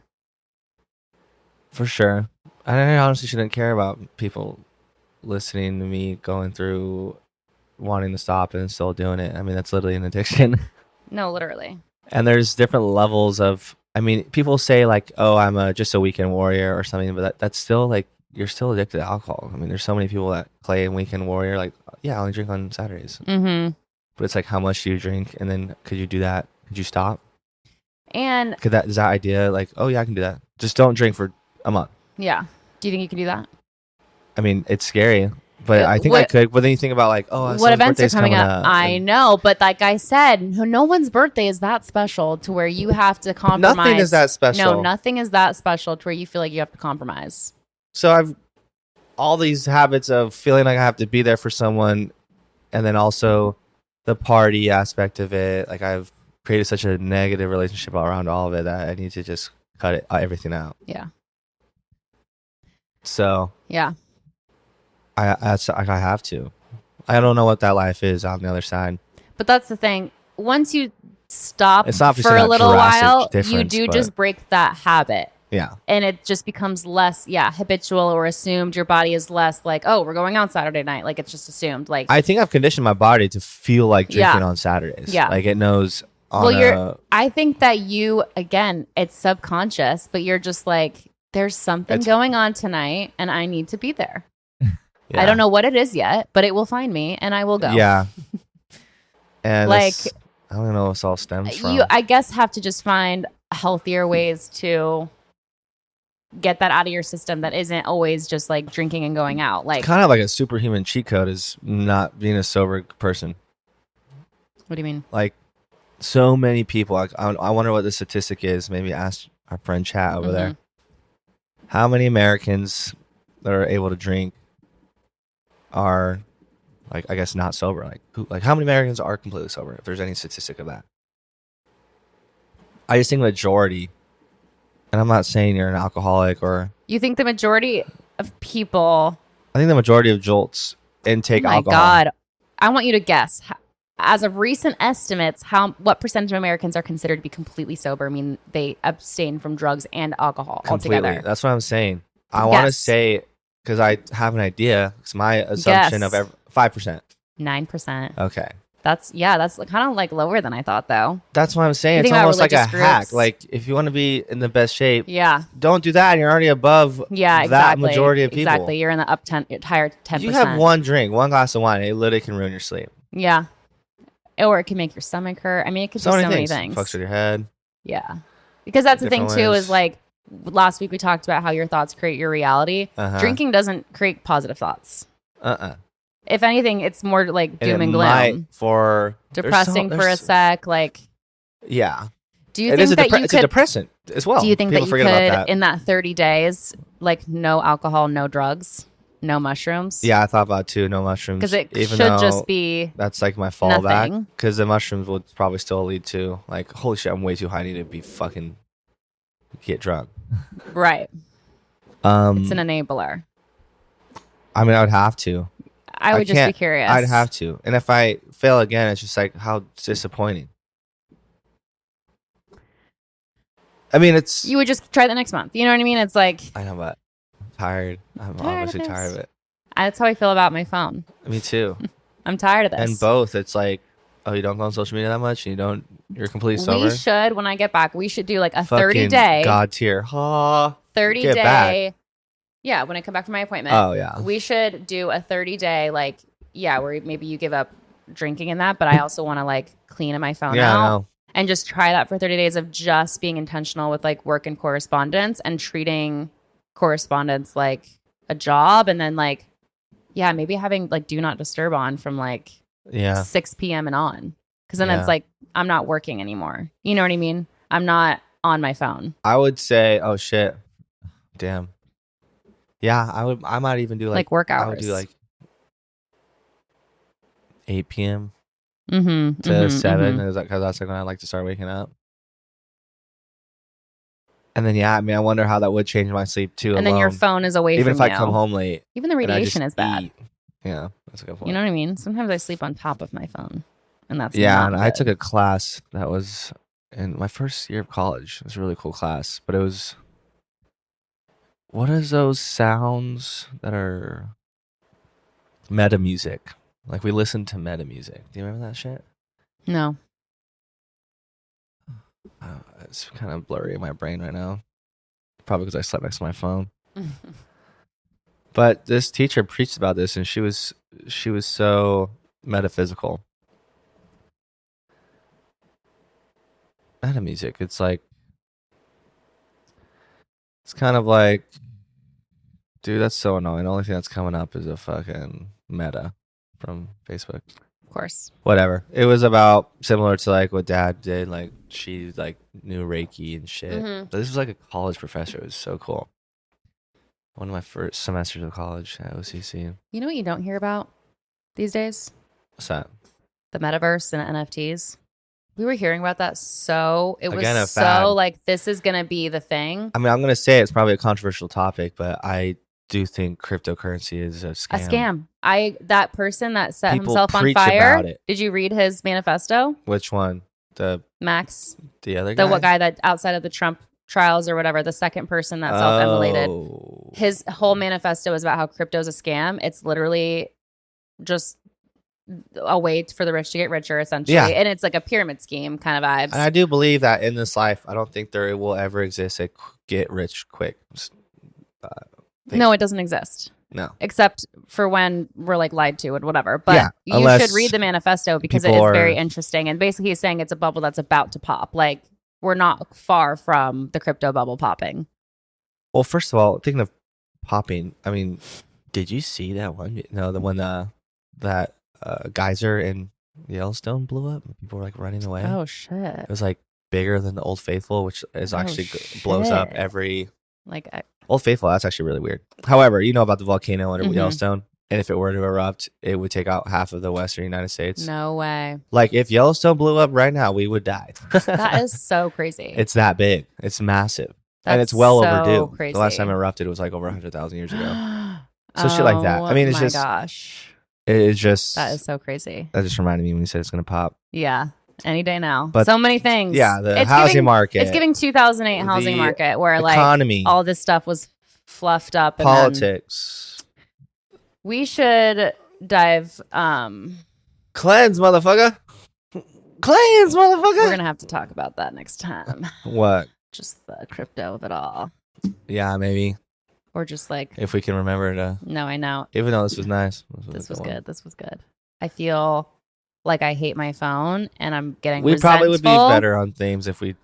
For sure. I honestly shouldn't care about people listening to me going through wanting to stop and still doing it. I mean, that's literally an addiction. No, literally. And there's different levels of, I mean, people say like, oh, I'm just a weekend warrior or something, but that's still like, you're still addicted to alcohol. I mean, there's so many people that claim weekend warrior, like, yeah, I only drink on Saturdays. But it's like, how much do you drink? And then could you do that? Could you stop? And is that idea like, oh yeah, I can do that. Just don't drink for a month. Yeah. Do you think you can do that? I mean, it's scary, but I think I could. But then you think about like, oh, what events are coming up? I know, but like I said, no one's birthday is that special to where you have to compromise. Nothing is that special. No, nothing is that special to where you feel like you have to compromise. So I've all these habits of feeling like I have to be there for someone, and then also the party aspect of it. Like I've created such a negative relationship around all of it that I need to just cut everything out. Yeah. So yeah, I have to. I don't know what that life is on the other side. But that's the thing. Once you stop it's not for a little while, you do but just break that habit. Yeah. And it just becomes less, habitual or assumed. Your body is less like, oh, we're going out Saturday night. Like it's just assumed. Like I think I've conditioned my body to feel like drinking on Saturdays. Yeah. Like it knows. I think that again, it's subconscious, but you're just like, there's something going on tonight and I need to be there. I don't know what it is yet, but it will find me and I will go. Yeah. And like I don't know what this all stems from. I guess, have to just find healthier ways to get that out of your system that isn't always just like drinking and going out. Like, Kind of like a superhuman cheat code is not being a sober person. what do you mean? Like, so many people. Like, I wonder what the statistic is. Maybe ask our friend Chat over there. How many Americans that are able to drink are, like, I guess not sober? Like how many Americans are completely sober? If there's any statistic of that, I just think majority. And I'm not saying you're an alcoholic or. You think the majority of people? I think the majority of jolts intake Oh my alcohol. God, I want you to guess. As of recent estimates, what percentage of Americans are considered to be completely sober? I mean, they abstain from drugs and alcohol altogether. That's what I'm saying. I want to Guess. say, because I have an idea. It's my assumption Guess. of 5%. 9%. Okay. That's kind of like lower than I thought, though. That's what I'm saying. You It's think about almost like a religious hack. groups? Like, if you want to be in the best shape, Yeah. don't do that. And you're already above Yeah, that exactly. majority of people. Exactly. You're in the higher 10%. You have one drink, one glass of wine, and it literally can ruin your sleep. Yeah. Or it can make your stomach hurt. I mean, it could do so many things. Fucks with your head. Yeah. Because that's the thing, Different too, ways. is like last week we talked about how your thoughts create your reality. Uh-huh. Drinking doesn't create positive thoughts. If anything, it's more like doom and gloom. Depressing for a sec. Like, yeah. do you think that you it's a could? depressant as well. Do you think People that you forget could, about that. in that 30 days, like no alcohol, no drugs, no mushrooms? Yeah, I thought about it too. No mushrooms. Because it even should though just be that's like my fallback. nothing. Because the mushrooms would probably still lead to like, holy shit, I'm way too high. I need to be fucking get drunk. right. It's an enabler. I mean, I would have to. I would just be curious. I'd have to. And if I fail again, it's just like, how disappointing. I mean, it's. You would just try the next month. You know what I mean? It's like, I know, but I'm tired. I'm Tired of obviously this. tired of it. that's how I feel about my phone. Me too. I'm tired of this. And both, it's like, oh, you don't go on social media that much, and you're completely sober. We should, when I get back, we should do like a Fucking 30-day. God tier. 30 get day. back. Yeah, when I come back from my appointment. Oh, yeah. We should do a 30-day, like, yeah, where maybe you give up drinking and that, but I also want to like clean my phone Yeah, I out know. and just try that for 30 days of just being intentional with like work and correspondence and treating correspondence like a job. And then like, yeah, maybe having like do not disturb on from like Yeah. 6 p.m. and on. Because then Yeah. it's like, I'm not working anymore. You know what I mean? I'm not on my phone. I would say, oh, shit. Damn. Yeah, I might even do Like work I would hours. do like 8 p.m. Mm-hmm, to 7 because that's like when I like to start waking up. And then yeah, I mean, I wonder how that would change my sleep too. And then your alone. phone is away even from if you. I come home late, Even the and I radiation just is bad. eat. Yeah, that's a good point. You know what I mean? Sometimes I sleep on top of my phone, and that's Yeah, not and I good. took a class that was in my first year of college. It was a really cool class, but it was what is those sounds that are meta music? Like we listened to meta music. Do you remember that shit? No. It's kind of blurry in my brain right now. Probably because I slept next to my phone. But this teacher preached about this, and she was so metaphysical. Meta music. It's like it's kind of like, dude, that's so annoying. The only thing that's coming up is a fucking meta from Facebook. Of course. Whatever. It was about similar to like what Dad did. Like she like knew Reiki and shit. Mhm. But this was like a college professor. It was so cool. One of my first semesters of college at OCC. You know what you don't hear about these days? What's that? The metaverse and NFTs. We were hearing about that, so it Again, a was fad. so like this is gonna be the thing. I mean, I'm gonna say it's probably a controversial topic, but I do think cryptocurrency is a scam. A scam. That person that set People himself on preach fire. about it. Did you read his manifesto, Which one? The Max? other guy? The what guy that outside of the Trump trials or whatever, the second person that self-immolated. Oh. His whole manifesto is about how crypto's a scam. It's literally just a way for the rich to get richer, essentially. Yeah. And it's like a pyramid scheme kind of vibes. And I do believe that in this life, I don't think there will ever exist a get rich quick. thing. No, it doesn't exist. No. Except for when we're like lied to and whatever. But Yeah, you unless should read the manifesto because it people is very are- interesting. And basically, he's saying it's a bubble that's about to pop. Like we're not far from the crypto bubble popping. Well, first of all, thinking of popping, I mean, did you see that one? No, the one that geyser in Yellowstone blew up. People were like running away. Oh shit! It was like bigger than the Old Faithful, which is Oh, actually blows up shit. every Like Old Faithful. That's actually really weird. However, you know about the volcano in Mhm. Yellowstone, and if it were to erupt, it would take out half of the western United States. no way. Like if Yellowstone blew up right now, we would die. That is so crazy. It's that big. It's massive, and That's it's well so overdue. Crazy. The last time it erupted, it was like over 100,000 years ago. So shit like that. I mean, it's my just- gosh, It's just that is so crazy. that just reminded me when you said it's gonna pop. Yeah, any day now. But- so many things. Yeah, the It's housing giving- market, It's giving 2008 housing the market where like economy, all this stuff was fluffed up. And then politics, we should dive. cleanse, motherfucker. Cleanse, motherfucker. We're gonna have to talk about that next time. What? Just the crypto of it all, Yeah, maybe or just like if we can remember to. no, I know Even though this was nice, this a was good one. good. This was good. I feel like I hate my phone and I'm getting. We probably would be resentful. better on themes if we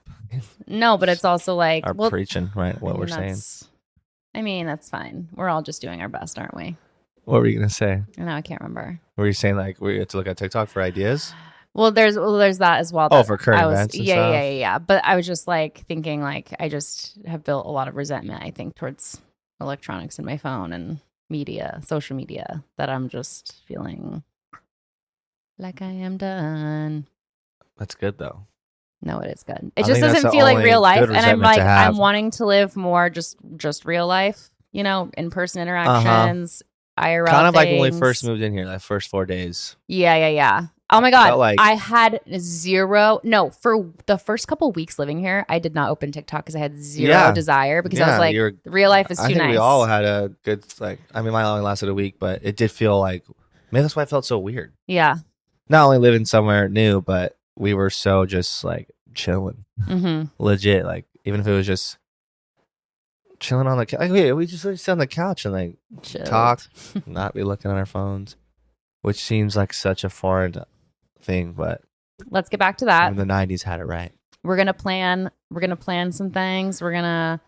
No, but it's also like are well, preaching right what I we're mean, saying. I mean, that's fine. We're all just doing our best, aren't we? What were you gonna say? No, I can't remember. Were you saying like we have to look at TikTok for ideas? Well, there's that as well. Oh, that for current I was, events and yeah, stuff? yeah. But I was just like thinking, like I just have built a lot of resentment. I think towards electronics in my phone and media, social media, that I'm just feeling like I am done. That's good though. No, it is good. I It just think that's doesn't the feel like only real life, good and I'm resentment to like have. I'm wanting to live more just real life. You know, in person interactions, IRL. Kind of like when we things. first moved in here, that first 4 days. Yeah. Oh my god, Felt like- I had zero. No, for the first couple weeks living here, I did not open TikTok because I had zero Yeah. desire because I was like, you're- real life is I too think nice. we all had a good like. I mean, mine only lasted a week, but it did feel like. Maybe that's why it felt so weird. Yeah. Not only living somewhere new, but we were so just like chilling, Mm-hmm. legit. Like even if it was just chilling on the couch, like, we just sit on the couch and like talk, not be looking at our phones, which seems like such a foreign thing, but Let's get back to that. the '90s had it right. We're gonna plan some things. We're gonna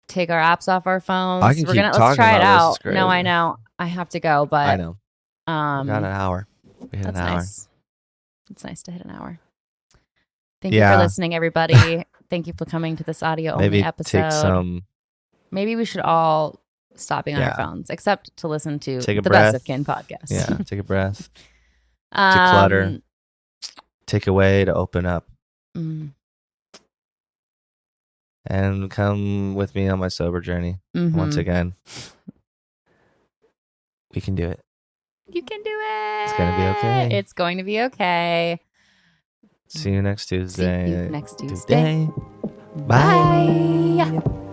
take our apps off our phones. I can We're keep gonna let's talking try it about out. this. It's No, I crazy. know. I have to go, but I know. We got an hour. We hit that's an hour. nice. It's nice to hit an hour. Thank you Yeah. for listening, everybody. Thank you for coming to this audio only Maybe episode. take some. Maybe we should all stop being on our Yeah. phones, except to listen to Take a the breath. Best of Kin podcast. Yeah, take a breath. Um, clutter. Take away to open up, mm, and come with me on my sober journey mhm. once again. We can do it. You can do it. It's gonna be okay. It's going to be okay. See you next Tuesday. See you next Tuesday. Bye. Bye.